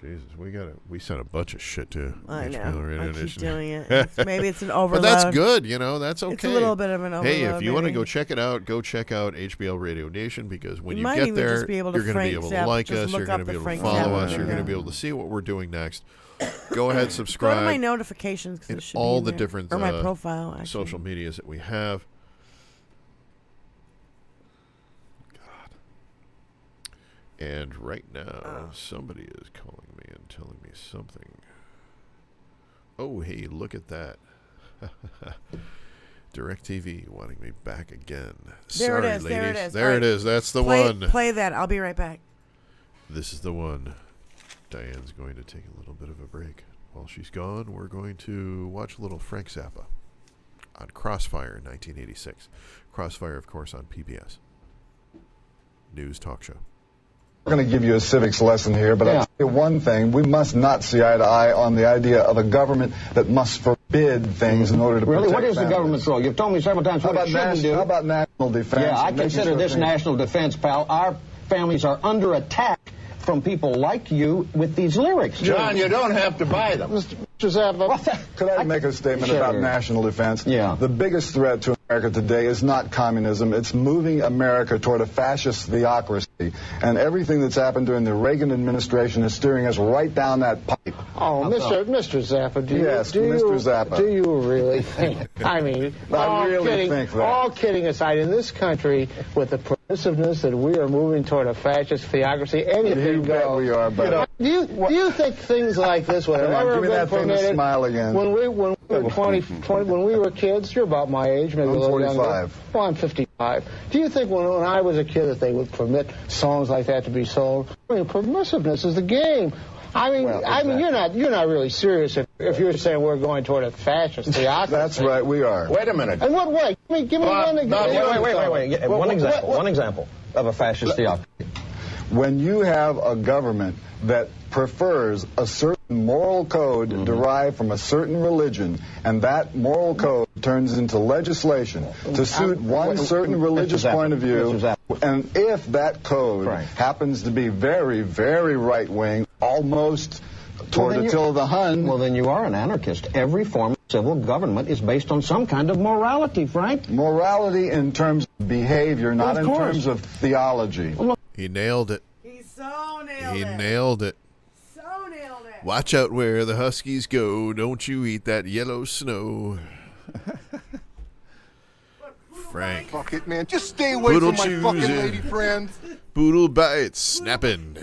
Jesus, we sent a bunch of shit to I know. HBL Radio I keep Nation. doing it. Maybe it's an overload. But that's good, That's okay. It's a little bit of an overload. Hey, if you want to maybe. go check it out, go check out HBL Radio Nation, because when you might get even there, just be able to you're going to be able to like us, you're going to be able to follow us, you're going to be able to see what we're doing next. Go ahead, subscribe. Go to my notifications because in it should all be the in there. different or my profile. Actually. social medias that we have. And right now, somebody is calling me and telling me something. Oh, hey, look at that. DirecTV wanting me back again. There Sorry, it is. ladies. There it is. There All it right. is. That's the play, one. Play that. I'll be right back. This is the one. Diane's going to take a little bit of a break. While she's gone, we're going to watch a little Frank Zappa on Crossfire in 1986. Crossfire, of course, on PBS. News talk show. I'm going to give you a civics lesson here, but I'll tell you one thing. We must not see eye to eye on the idea of a government that must forbid things in order to protect Really? What is families. the government's role? You've told me several times what it shouldn't do. How about national defense? Yeah, I consider this national defense, pal. Our families are under attack from people like you with these lyrics. John, you don't have to buy them. Mr. Zappa, could I make a statement about national defense? Yeah. The biggest threat to America today is not communism. It's moving America toward a fascist theocracy. And everything that's happened during the Reagan administration is steering us right down that pipe. Oh, Mr. Zappa, Zappa. Do you really think? I mean, all kidding aside, in this country, with the permissiveness that we are moving toward a fascist theocracy, anything goes. We are, but do you think things like this would have ever been permitted? Smile again. When we were 20, when we were kids, you're about my age, maybe I'm a little 45. younger. Well, I'm 55. Do you think when I was a kid that they would permit songs like that to be sold? I mean, permissiveness is the game. I mean, exactly. You're not really serious if you're saying we're going toward a fascist theocracy. That's right, we are. Wait a minute. In what way? Give me one example. Wait. One example of a fascist theocracy. When you have a government that prefers a certain moral code derived from a certain religion, and that moral code turns into legislation to suit one certain religious point of view, and if that code happens to be very, very right-wing, almost toward Attila the Hun... Well, then you are an anarchist. Every form of civil government is based on some kind of morality, Frank. Morality in terms of behavior, not in terms of theology. He nailed it. He so nailed it. He nailed it. So nailed it. Watch out where the Huskies go. Don't you eat that yellow snow. Frank. Fuck it, man. Just stay away from my fucking lady friends. Poodle bites snapping.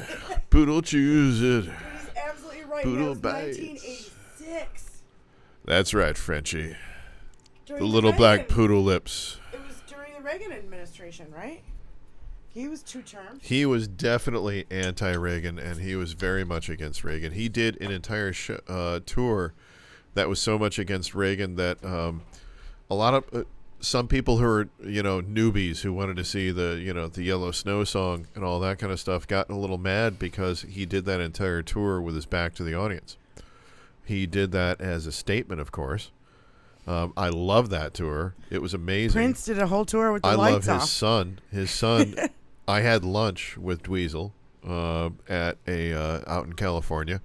Poodle choose it. He's absolutely right. Poodle bites. bites. 1986. That's right, Frenchie. During the little Reagan, black poodle lips. It was during the Reagan administration, right? He was 2 terms. He was definitely anti-Reagan, and he was very much against Reagan. He did an entire tour that was so much against Reagan that a lot of some people who are newbies who wanted to see the the Yellow Snow song and all that kind of stuff got a little mad because he did that entire tour with his back to the audience. He did that as a statement, of course. I love that tour. It was amazing. Prince did a whole tour with the lights off. I love his son. His son. I had lunch with Dweezil at out in California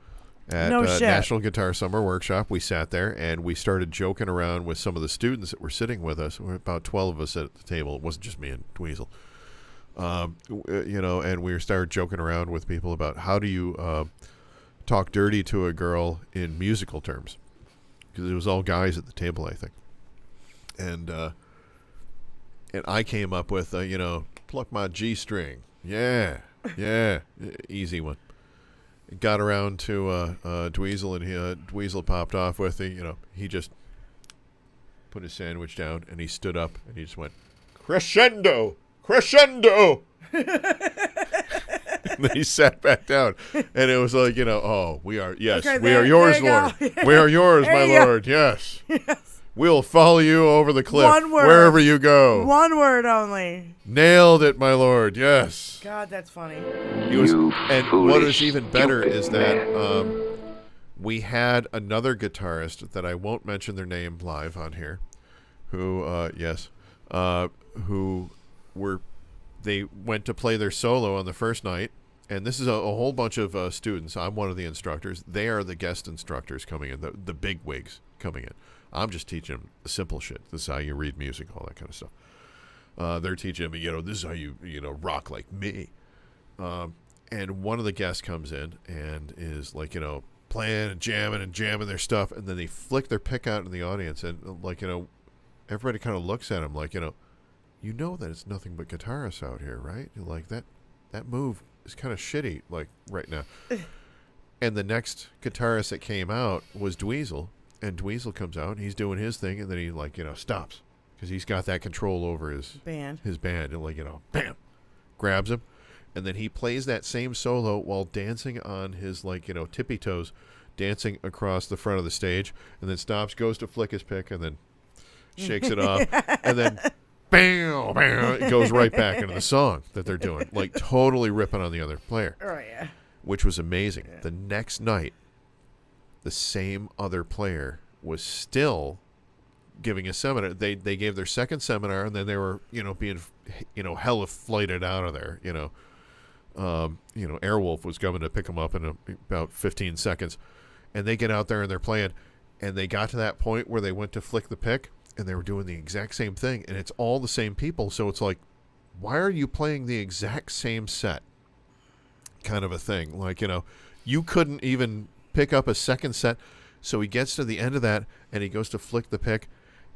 at National Guitar Summer Workshop. We sat there and we started joking around with some of the students that were sitting with us. There were about 12 of us at the table. It wasn't just me and Dweezil. And we started joking around with people about how do you talk dirty to a girl in musical terms, because it was all guys at the table, I think. And I came up with pluck my G string. Yeah. Easy one. It got around to Dweezil, and Dweezil popped off with he just put his sandwich down and he stood up and he just went, crescendo. And then he sat back down, and it was like, we are yours, Lord. We are yours, my Lord. Yes. We'll follow you over the cliff, wherever you go. One word only. Nailed it, my Lord. Yes. God, that's funny. And what is even better is that we had another guitarist that I won't mention their name live on here, they went to play their solo on the first night, and this is a whole bunch of students. I'm one of the instructors. They are the guest instructors coming in, the big wigs coming in. I'm just teaching them the simple shit. This is how you read music, all that kind of stuff. They're teaching me, this is how you rock like me. And one of the guests comes in and is like, playing and jamming their stuff, and then they flick their pick out in the audience, and everybody kind of looks at him like, you know that it's nothing but guitarists out here, right? Like that move is kind of shitty, like right now. And the next guitarist that came out was Dweezil, and Dweezil comes out and he's doing his thing, and then he stops, because he's got that control over his band. And like, bam, grabs him. And then he plays that same solo while dancing on his, like, tippy toes, dancing across the front of the stage, and then stops, goes to flick his pick, and then shakes it off, and then bam, bam, it goes right back into the song that they're doing, like totally ripping on the other player. Oh, yeah. Which was amazing. Yeah. The next night, the same other player was still giving a seminar. They gave their second seminar, and then they were, being, hella flighted out of there, Airwolf was coming to pick them up in about 15 seconds, and they get out there and they're playing, and they got to that point where they went to flick the pick, and they were doing the exact same thing, and it's all the same people. So it's like, why are you playing the exact same set? Kind of a thing. Like, you couldn't even pick up a second set. So he gets to the end of that, and he goes to flick the pick,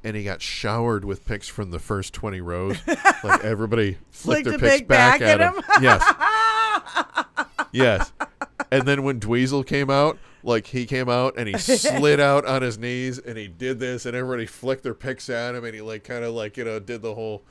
and he got showered with picks from the first 20 rows. Like, everybody flicked their picks back at him. Yes. Yes. And then when Dweezil came out, like, he came out and he slid out on his knees and he did this, and everybody flicked their picks at him, and he, like, kind of, like, did the whole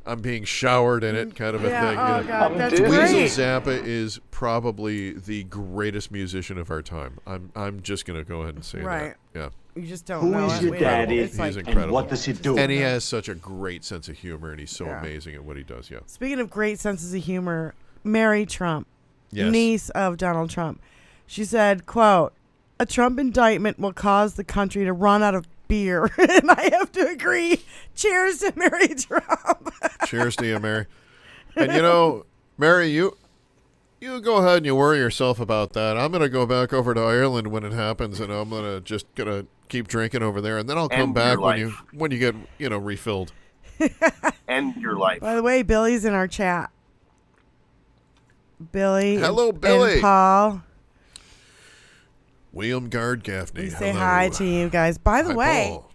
I'm being showered in it kind of a thing. Oh, God, that's Dweezil great. Zappa is probably the greatest musician of our time. I'm just going to go ahead and say that. Yeah. You just don't know. Who is your daddy? He's incredible. And what does he do? And he has such a great sense of humor, and he's so amazing at what he does. Yeah. Speaking of great senses of humor, Mary Trump, niece of Donald Trump, she said, quote, "A Trump indictment will cause the country to run out of beer." And I have to agree. Cheers to Mary Trump. Cheers to you, Mary. And Mary, you go ahead and you worry yourself about that. I'm going to go back over to Ireland when it happens, and I'm going to keep drinking over there, and then I'll come back when you get refilled. End your life. By the way, Billy's in our chat. Billy. Hello, Billy. And Paul. William Guard Gaffney. We say hi to you guys. By the way, Paul.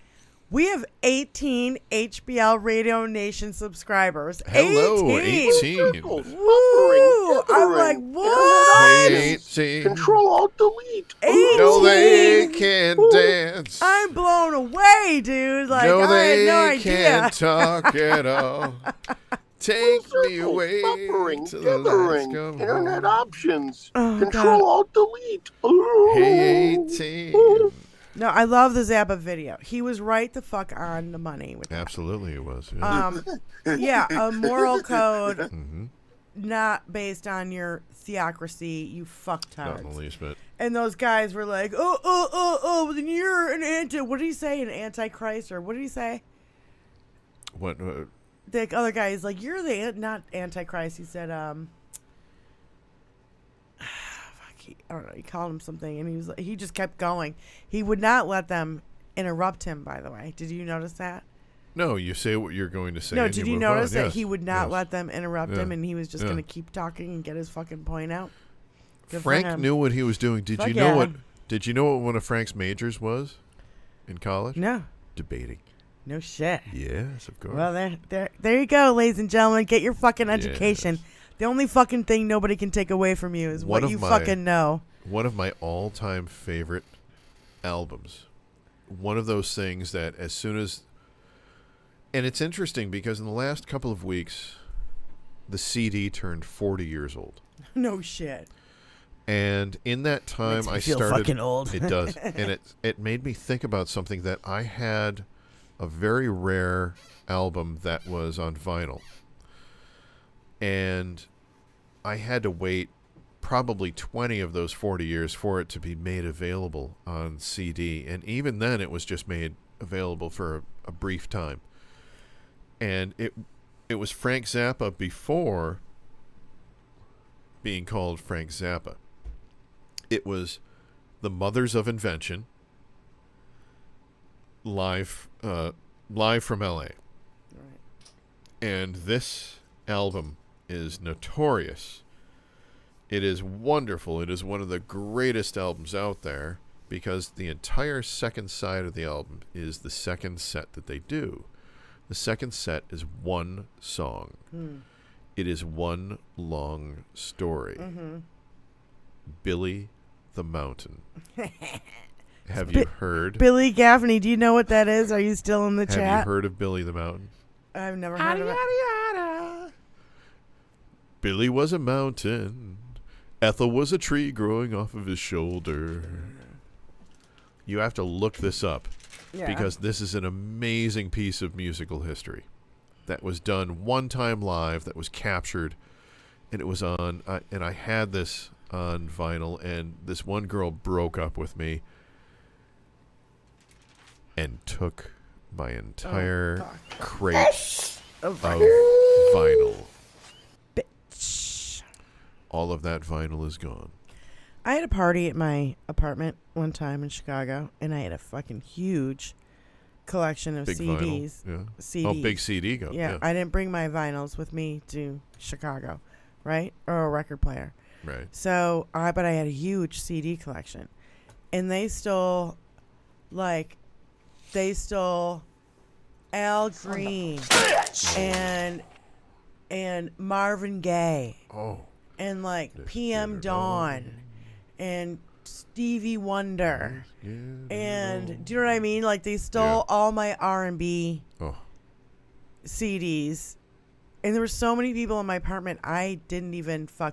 We have 18 HBL Radio Nation subscribers. Hello, 18. Woo! I'm like, what? 18. Control-Alt-Delete. 18. No, they can't dance. I'm blown away, dude. Like, no, I had no they idea. can't talk at all. Take me away to the lights come Internet home. options. Oh, Control-Alt-Delete. Hey, 18. No, I love the Zappa video. He was right the fuck on the money with that. Absolutely, it was. Yeah, a moral code not based on your theocracy, you fucktards. Not in the least bit. And those guys were like, oh, then you're an what did he say? An antichrist? Or what did he say? What? The other guy is like, you're the not antichrist. He said, I don't know. He called him something, and he just kept going. He would not let them interrupt him. By the way, did you notice that? No, you say what you're going to say. No, and did you notice that he would not let them interrupt him, and he was just going to keep talking and get his fucking point out? Good Frank knew what he was doing. Did you know what? Did you know what one of Frank's majors was in college? No. Debating. No shit. Yes, of course. Well, there you go, ladies and gentlemen. Get your fucking education. Yes. The only fucking thing nobody can take away from you is what you fucking know. One of my all-time favorite albums. One of those things that as soon as... And it's interesting because in the last couple of weeks, the CD turned 40 years old. No shit. And in that time, I feel started... fucking old. It does. And it made me think about something that I had a very rare album that was on vinyl. And I had to wait probably 20 of those 40 years for it to be made available on CD. And even then, it was just made available for a brief time. And it was Frank Zappa before being called Frank Zappa. It was The Mothers of Invention, live from L.A. Right. And this album is notorious. It is wonderful. It is one of the greatest albums out there because the entire second side of the album is the second set that they do. The second set is one song. It is one long story. Billy the Mountain. Have you heard? Billy Gaffney, do you know what that is? Are you still in the chat? Have you heard of Billy the Mountain? I've never heard of it. Billy was a mountain. Ethel was a tree growing off of his shoulder. You have to look this up because this is an amazing piece of musical history that was done one time live, that was captured, and it was on, and I had this on vinyl, and this one girl broke up with me and took my entire crate of vinyl. Bitch. All of that vinyl is gone. I had a party at my apartment one time in Chicago, and I had a fucking huge collection of big CDs. Vinyl, yeah. CDs. Oh, big CD go. Yeah, I didn't bring my vinyls with me to Chicago, right? Or a record player. Right. So, but I had a huge CD collection, and they stole Al Green and Marvin Gaye. Oh. And PM Dawn and Stevie Wonder. And do you know what I mean? Like they stole all my R&B CDs. And there were so many people in my apartment I didn't even I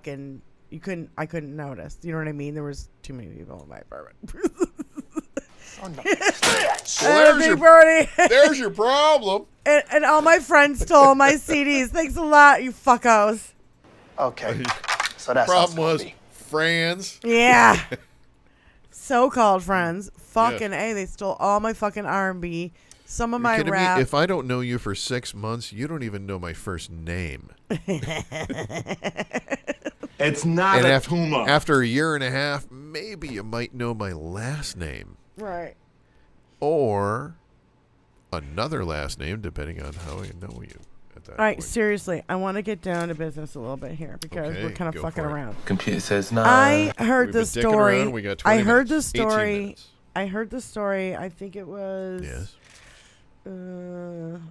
couldn't notice. You know what I mean? There was too many people in my apartment. There's your problem. And all my friends stole my CDs. Thanks a lot, you fuckos. Okay. So that's problem was friends. Yeah. So-called friends. Fucking A, they stole all my fucking R&B. Some of my rap. If I don't know you for 6 months, you don't even know my first name. It's not a tumor. After a year and a half, maybe you might know my last name. Right. Or another last name, depending on how I know you at that All right, point. Seriously, I want to get down to business a little bit here because we're kind of fucking around. Computer says no. I heard the story. We got 20 I heard the minutes, 18 story. minutes. I heard the story. I think it was. Yes. I'm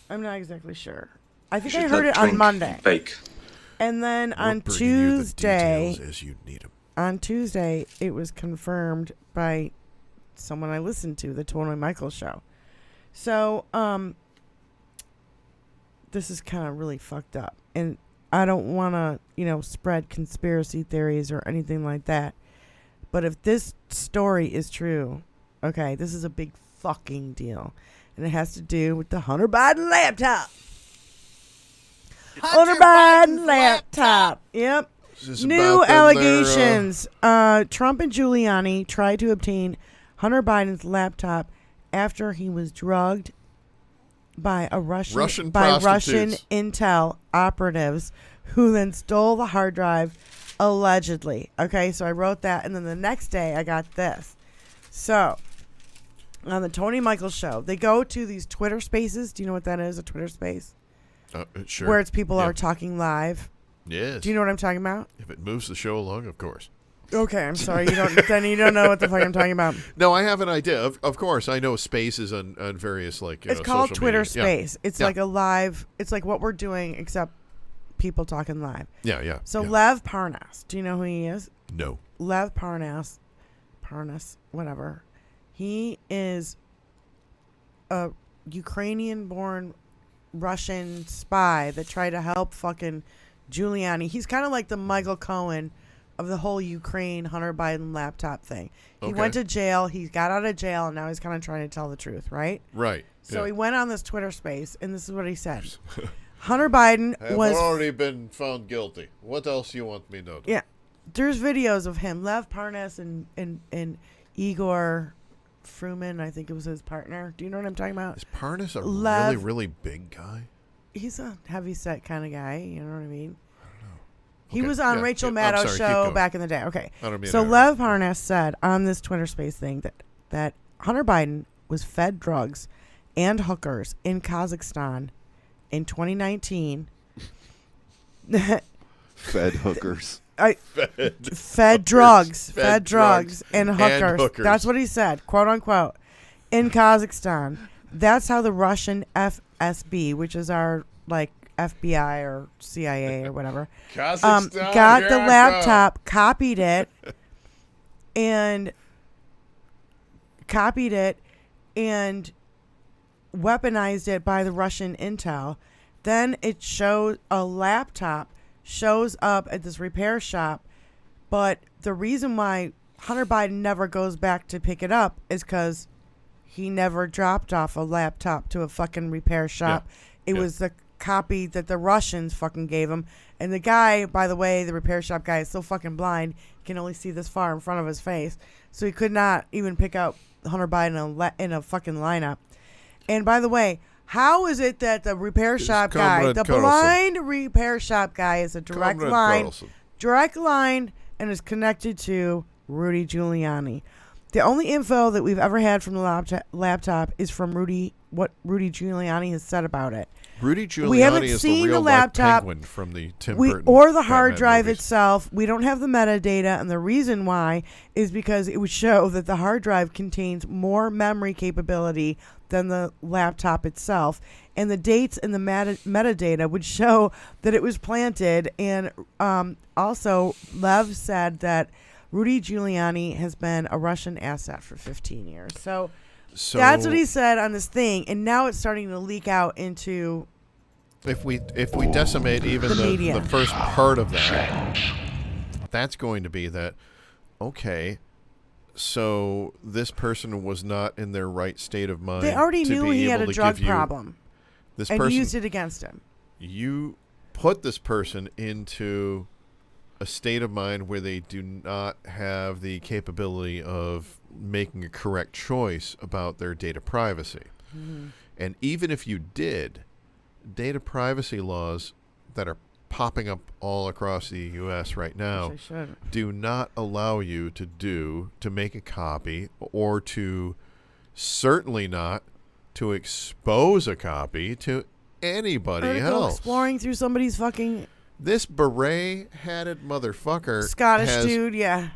not exactly sure. I think I heard it on Monday. Fake. And then on Tuesday, it was confirmed by someone I listened to, the Tony Michael show. So, this is kind of really fucked up. And I don't want to, spread conspiracy theories or anything like that. But if this story is true, okay, this is a big fucking deal. And it has to do with the Hunter Biden laptop. Hunter Biden laptop. Yep. New allegations. Trump and Giuliani tried to obtain Hunter Biden's laptop after he was drugged by Russian intel operatives who then stole the hard drive allegedly. Okay, so I wrote that, and then the next day I got this. So on the Tony Michael show, they go to these Twitter spaces. Do you know what that is, a Twitter space? Sure. Where it's people are talking live. Yes. Do you know what I'm talking about? If it moves the show along, of course. Okay, I'm sorry. You don't know what the fuck I'm talking about. No, I have an idea. Of course, I know spaces on various it's called Twitter media. Space. It's like a live. It's like what we're doing, except people talking live. Yeah. So Lev Parnas, do you know who he is? No. Lev Parnas, whatever. He is a Ukrainian-born Russian spy that tried to help fucking Giuliani. He's kind of like the Michael Cohen of the whole Ukraine Hunter Biden laptop thing. He went to jail. He got out of jail, and now he's kind of trying to tell the truth, right? Right. So he went on this Twitter space, and this is what he said. Hunter Biden I've already been found guilty. What else do you want me to do? Yeah. There's videos of him, Lev Parnas and Igor Fruman, I think it was his partner. Do you know what I'm talking about? Is Parnas a really, really big guy? He's a heavy-set kind of guy. You know what I mean? Okay. He was on Rachel Maddow's show back in the day. Okay. So Lev Parnas said on this Twitter space thing that Hunter Biden was fed drugs and hookers in Kazakhstan in 2019. Fed hookers. Fed drugs and hookers. That's what he said, quote unquote, in Kazakhstan. That's how the Russian FSB, which is our FBI or CIA or whatever, got the laptop, copied it, and copied it and weaponized it by the Russian intel. Then it shows a laptop shows up at this repair shop, but the reason why Hunter Biden never goes back to pick it up is because he never dropped off a laptop to a fucking repair shop. It was the copy that the Russians fucking gave him. And the guy, by the way, the repair shop guy is so fucking blind, he can only see this far in front of his face. So he could not even pick out Hunter Biden in a fucking lineup. And by the way, how is it that the repair shop guy, the blind repair shop guy, is a direct line, and is connected to Rudy Giuliani? The only info that we've ever had from the laptop is from what Rudy Giuliani has said about it. Rudy Giuliani is the real laptop penguin from the Tim Burton or the hard Batman drive movies. itself. We don't have the metadata, and the reason why is because it would show that the hard drive contains more memory capability than the laptop itself, and the dates and the metadata would show that it was planted. And also, Lev said that Rudy Giuliani has been a Russian asset for 15 years. So that's what he said on this thing, and now it's starting to leak out into. If we decimate even the first part of that, that's going to be that. Okay, so this person was not in their right state of mind. They already knew he had a drug problem, and used it against him. You put this person into a state of mind where they do not have the capability of making a correct choice about their data privacy. Mm-hmm. And even if you did, data privacy laws that are popping up all across the U.S. right now do not allow you to make a copy, or certainly not to expose a copy to anybody or to else. Go exploring through somebody's fucking. This beret-hatted motherfucker, Scottish dude, yeah.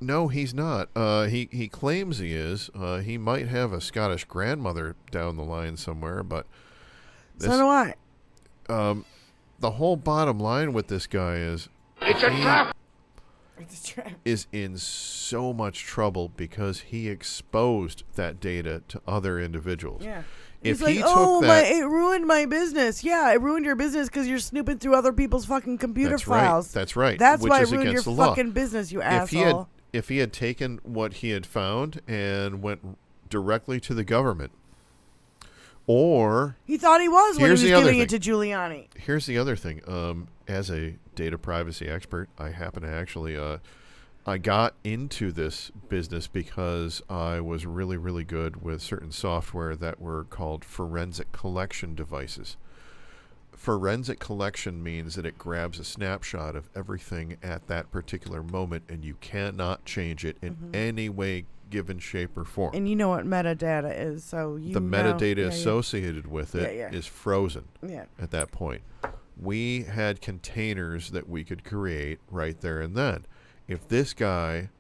No, he's not. He claims he is. He might have a Scottish grandmother down the line somewhere, but so do I. The whole bottom line with this guy is It's a trap. It's a trap. Is in so much trouble because he exposed that data to other individuals. Yeah. If He's like, he took it ruined my business. Yeah, it ruined your business because you're snooping through other people's fucking computer files. That's right. That's which why it is ruined against your the law. fucking business, you asshole. If he had taken what he had found and went directly to the government, or he thought he was when he was giving it to Giuliani. Here's the other thing. As a data privacy expert, I happen to actually I got into this business because I was really, really good with certain software that were called forensic collection devices. Forensic collection means that it grabs a snapshot of everything at that particular moment, and you cannot change it in any way, given shape, or form. And you know what metadata is, so you the know. metadata associated with it is frozen at that point. We had containers that we could create right there and then. If this guy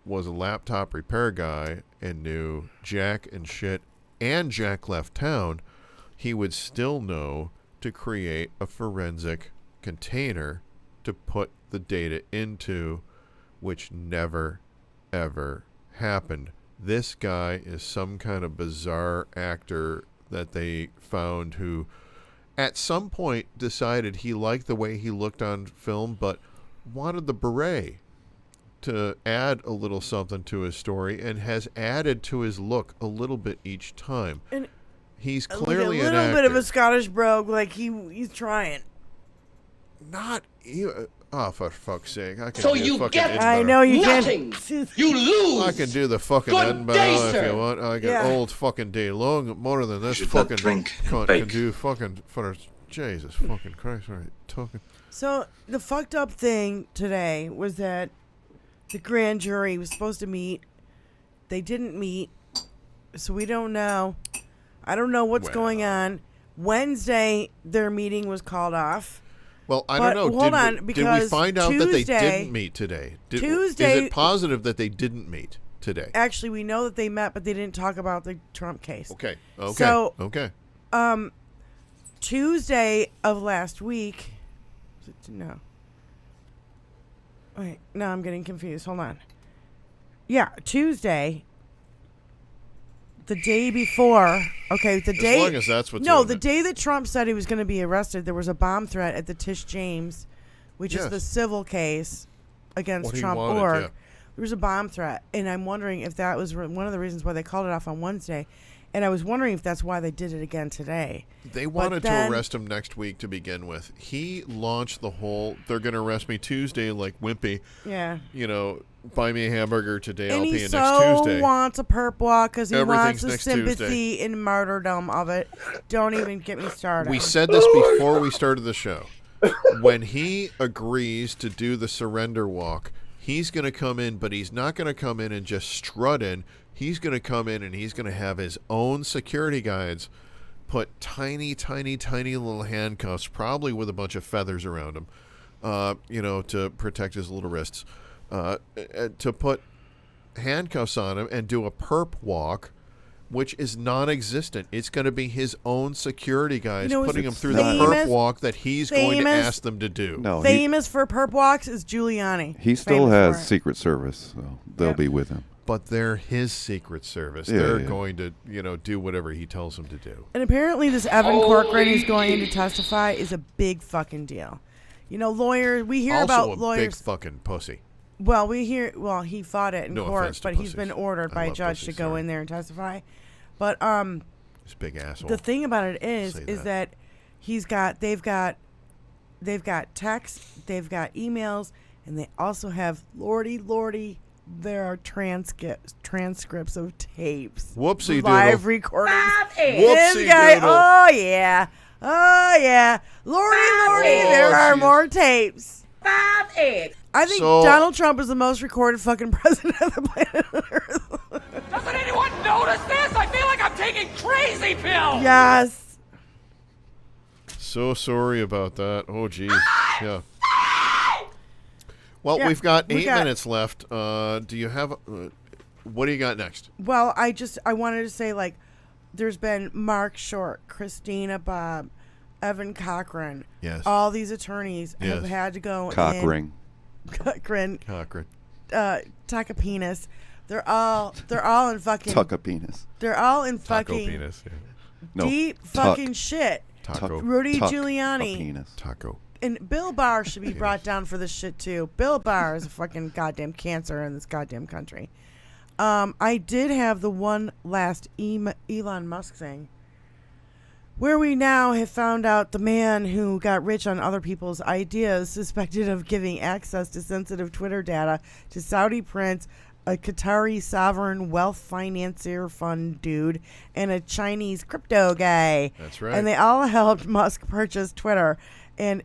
was a laptop repair guy and knew Jack and shit, and Jack left town, he would still know to create a forensic container to put the data into, which never, ever happened. This guy is some kind of bizarre actor that they found who at some point decided he liked the way he looked on film, but wanted the beret to add a little something to his story, and has added to his look a little bit each time. And he's clearly like a little bit of a Scottish brogue, like he's trying. Not you. Oh, for fuck's sake! I can so do you fucking get Edinburgh. I know you nothing. You lose. I can do the fucking Edinburgh if you want. I get old fucking day long more than this fucking drink can do fucking for Jesus fucking Christ! All right, talking. So the fucked up thing today was that the grand jury was supposed to meet. They didn't meet, so we don't know. I don't know what's going on. Wednesday, their meeting was called off. Well, I don't know. Hold on, because did we find out Tuesday, that they didn't meet today? Tuesday, is it positive that they didn't meet today? Actually, we know that they met, but they didn't talk about the Trump case. Okay. So, okay. Tuesday of last week. No. Wait, no, I'm getting confused. Hold on. Yeah, Tuesday. the day before. Okay, the day. As long as that's what's. No, the day that Trump said he was going to be arrested, there was a bomb threat at the Tish James, which is the civil case against Trump org. Yeah. There was a bomb threat, and I'm wondering if that was one of the reasons why they called it off on Wednesday. And I was wondering if that's why they did it again today. They wanted to arrest him next week to begin with. He launched the whole, they're going to arrest me Tuesday like Wimpy. Yeah. You know, buy me a hamburger today, and I'll pay you next Tuesday. He wants a perp walk because he wants the sympathy and martyrdom of it. Don't even get me started. We said this before we started the show. When he agrees to do the surrender walk, he's going to come in, but he's not going to come in and just strut in. He's going to come in and he's going to have his own security guides put tiny, tiny, tiny little handcuffs, probably with a bunch of feathers around him, to protect his little wrists, to put handcuffs on him and do a perp walk, which is non-existent. It's going to be his own security guys putting him through the perp walk that he's going to ask them to do. No, famous for perp walks is Giuliani. He still has Secret Service, so they'll be with him. But they're his Secret Service. They're going to, do whatever he tells them to do. And apparently this Evan Corcoran who's going in to testify is a big fucking deal. Lawyers, we hear about lawyers. Also a big fucking pussy. Well, he fought it in court, but he's been ordered by a judge to go in there and testify. But this big asshole. The thing about it is that they've got texts, they've got emails, and they also have lordy. There are transcripts of tapes. Whoopsie live doodle. recordings. Whoopsie this guy, doodle. oh yeah. Lordy, there are more tapes. I think Donald Trump is the most recorded fucking president of the planet Earth. Doesn't anyone notice this? I feel like I'm taking crazy pills. Yes. So sorry about that. Oh, geez. Yeah. Well, we've got 8 minutes left. Do you have... what do you got next? Well, I wanted to say, there's been Mark Short, Christina Bobb, Evan Cochran. Yes. All these attorneys have had to go Cochran. Tuckapenis. They're all in fucking... Tuckapenis. They're all in fucking... Penis, deep fucking shit. Taco. Rudy Giuliani. Penis. Taco. And Bill Barr should be brought down for this shit too. Bill Barr is a fucking goddamn cancer in this goddamn country. I did have the one last Elon Musk thing, where we now have found out the man who got rich on other people's ideas, suspected of giving access to sensitive Twitter data to Saudi prince, a Qatari sovereign wealth financier fund dude, and a Chinese crypto guy. That's right. And they all helped Musk purchase Twitter. And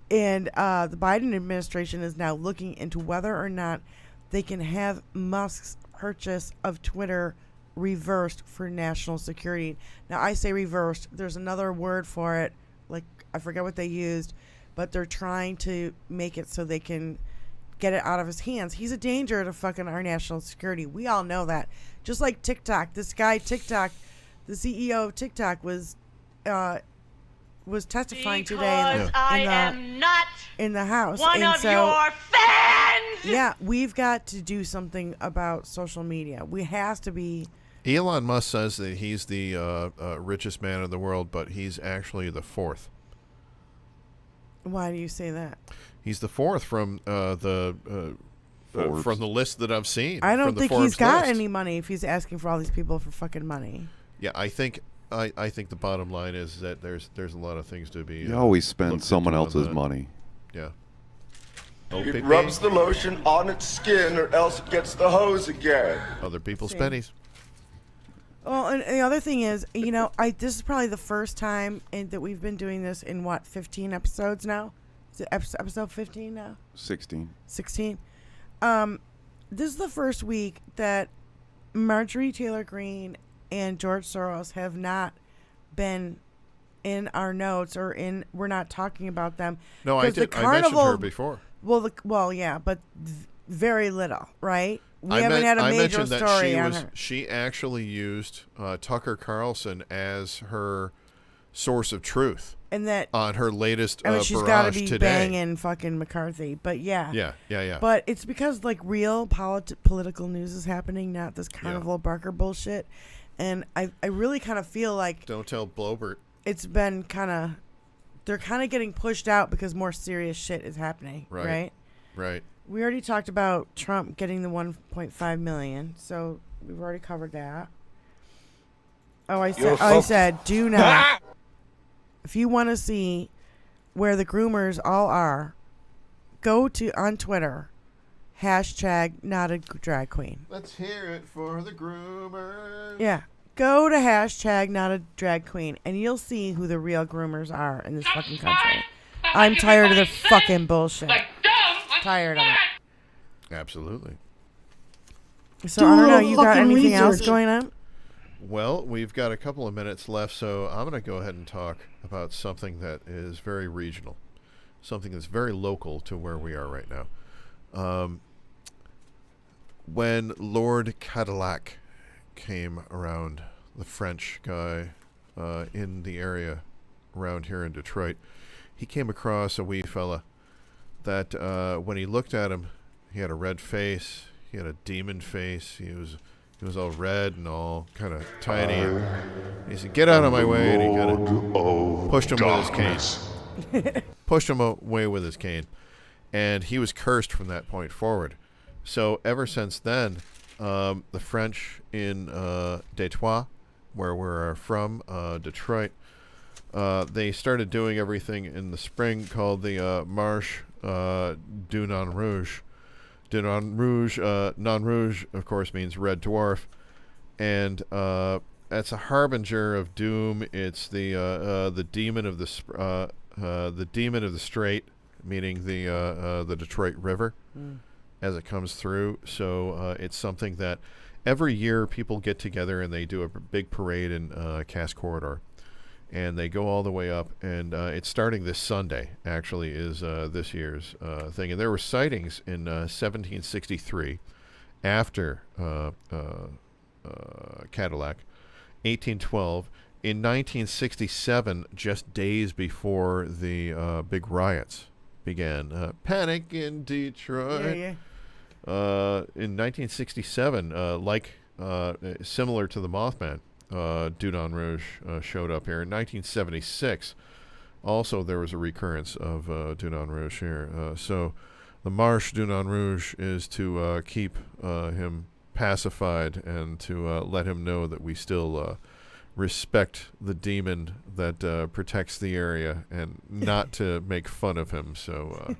the Biden administration is now looking into whether or not they can have Musk's purchase of Twitter reversed for national security. Now, I say reversed. There's another word for it. I forget what they used, but they're trying to make it so they can get it out of his hands. He's a danger to fucking our national security. We all know that. Just like TikTok. This guy, TikTok, the CEO of TikTok was testifying today in the House. One of your fans. Yeah, we've got to do something about social media. We have to be. Elon Musk says that he's the richest man in the world, but he's actually the fourth. Why do you say that? He's the fourth from the list that I've seen. I don't think he's got list. any money if he's asking for all these people for fucking money. Yeah, I think the bottom line is that there's a lot of things to be. You always spend someone else's money. Yeah. It rubs the lotion on its skin, or else it gets the hose again. Other people's pennies. Well, and the other thing is, this is probably the first time that we've been doing this in 15 episodes now. Is it episode 15 now? 16. 16. This is the first week that Marjorie Taylor Greene and George Soros have not been in our notes we're not talking about them. No, I did. I mentioned her before. Well, yeah, but very little, right? We haven't had a major story on her. She actually used Tucker Carlson as her source of truth, and that on her latest she's got to barrage be today. banging fucking McCarthy, but yeah. But it's because real political news is happening, not this Carnival Barker bullshit. And I really kind of feel like... Don't tell Blobert. It's been kind of... They're kind of getting pushed out because more serious shit is happening, right? Right. We already talked about Trump getting the $1.5 million, so we've already covered that. I said, do not. If you want to see where the groomers all are, go on Twitter, #NotADragQueen. Let's hear it for the groomers. Yeah. Go to #NotADragQueen, and you'll see who the real groomers are in this fucking country. I'm tired of their fucking bullshit. Tired of it. Absolutely. So, I don't know. You got anything else going on? Well, we've got a couple of minutes left, so I'm going to go ahead and talk about something that is very regional, something that's very local to where we are right now. When Lord Cadillac came around, the French guy in the area around here in Detroit, he came across a wee fella that when he looked at him, he had a red face, he had a demon face, he was all red and all kind of tiny. And he said, "Get out of my way," and he kind of pushed him with his cane. Pushed him away with his cane. And he was cursed from that point forward. So ever since then, the French in Detroit, where we're from, Detroit, they started doing everything in the spring called the Marche du Non Rouge. Du Non Rouge, Non Rouge, of course, means red dwarf, and it's a harbinger of doom. It's the demon of the demon of the strait, meaning the Detroit River, as it comes through. So it's something that every year people get together and they do a big parade in Cass Corridor. And they go all the way up, and it's starting this Sunday, actually, is this year's thing. And there were sightings in 1763 after Cadillac, 1812. In 1967, just days before the big riots began, panic in Detroit. Yeah. In 1967, similar to the Mothman, Du Non Rouge showed up here. In 1976, also there was a recurrence of Du Non Rouge here. So the Marche du Non Rouge is to keep him pacified and to let him know that we still respect the demon that protects the area, and not to make fun of him. So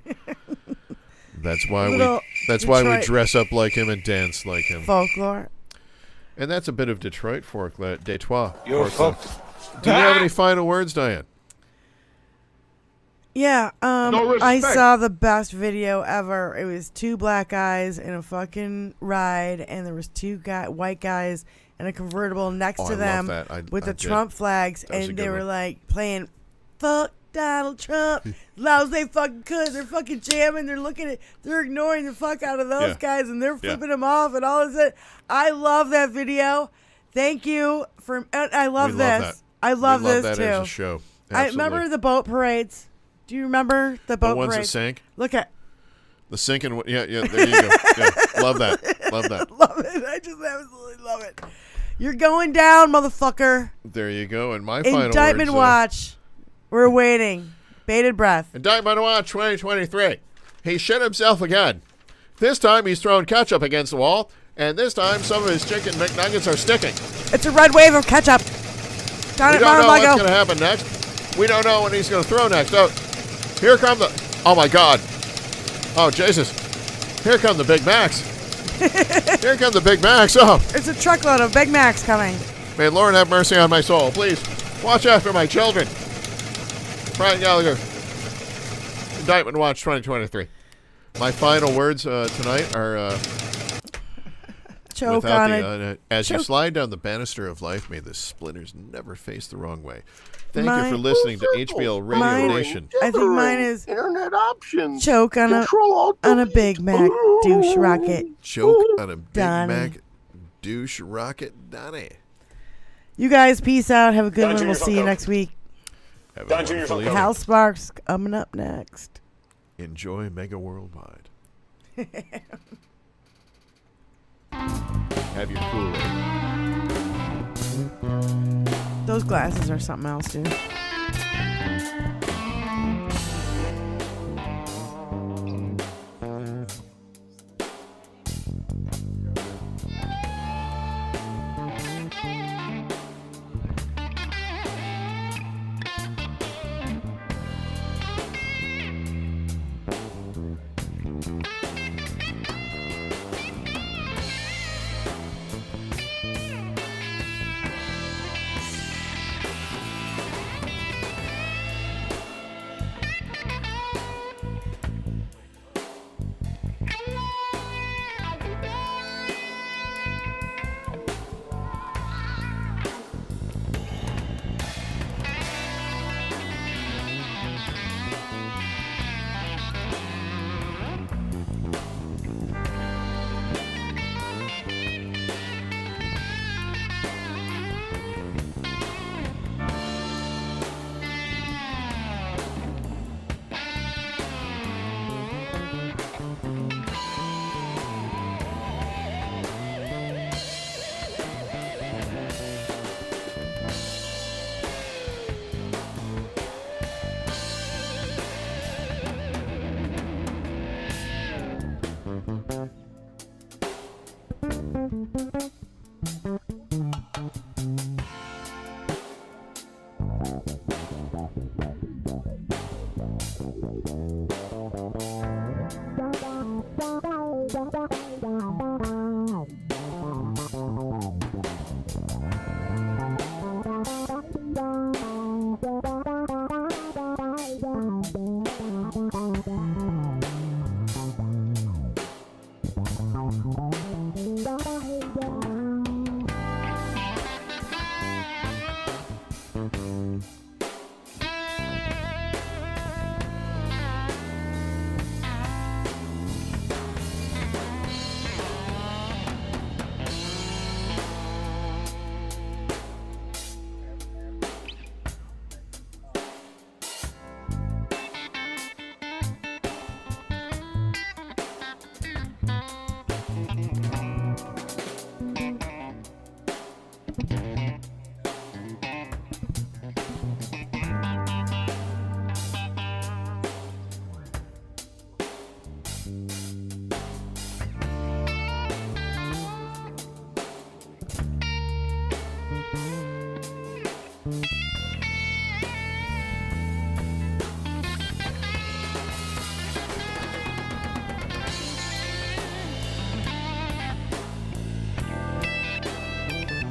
that's why we dress up like him and dance like him. Folklore. And that's a bit of Detroit folklore. Detroit. You're fucked. Do you have any final words, Diane? Yeah, I saw the best video ever. It was two black guys in a fucking ride, and there was two white guys in a convertible next to them with the Trump flags, and they were like playing "Fuck Donald Trump" loud as they fucking could. They're fucking jamming. They're ignoring the fuck out of those guys, and they're flipping them off and all this. I love that video. Thank you for. I love this. I love this that too. As a show. I remember the boat parades. Do you remember the boat parades? The ones that sank? Look at the sinking. Yeah, there you go. Yeah, love that. Love it. I just absolutely love it. You're going down, motherfucker. There you go. And my final Indictment words, watch. We're waiting. Bated breath. Indictment watch 2023. He shit himself again. This time he's throwing ketchup against the wall, and this time some of his chicken McNuggets are sticking. It's a red wave of ketchup. We don't know what's going to happen next. We don't know when he's going to throw next. Oh, here come oh my God. Oh, Jesus. Here come the Big Macs. Here come the Big Macs. Oh. It's a truckload of Big Macs coming. May Lord have mercy on my soul. Please, watch after my children. Brian Gallagher. Indictment Watch 2023. My final words tonight are... Choke on it. As you slide down the banister of life, may the splinters never face the wrong way. Thank you for listening to HBL Radio Nation. I think mine is internet options. Choke on a Big Mac douche rocket. Choke on a Big Mac douche rocket, Donnie. You guys, peace out. Have a good one. We'll see you next week. Hal Sparks coming up next. Enjoy Mega Worldwide. Have your Kool-Aid. Those glasses are something else, dude.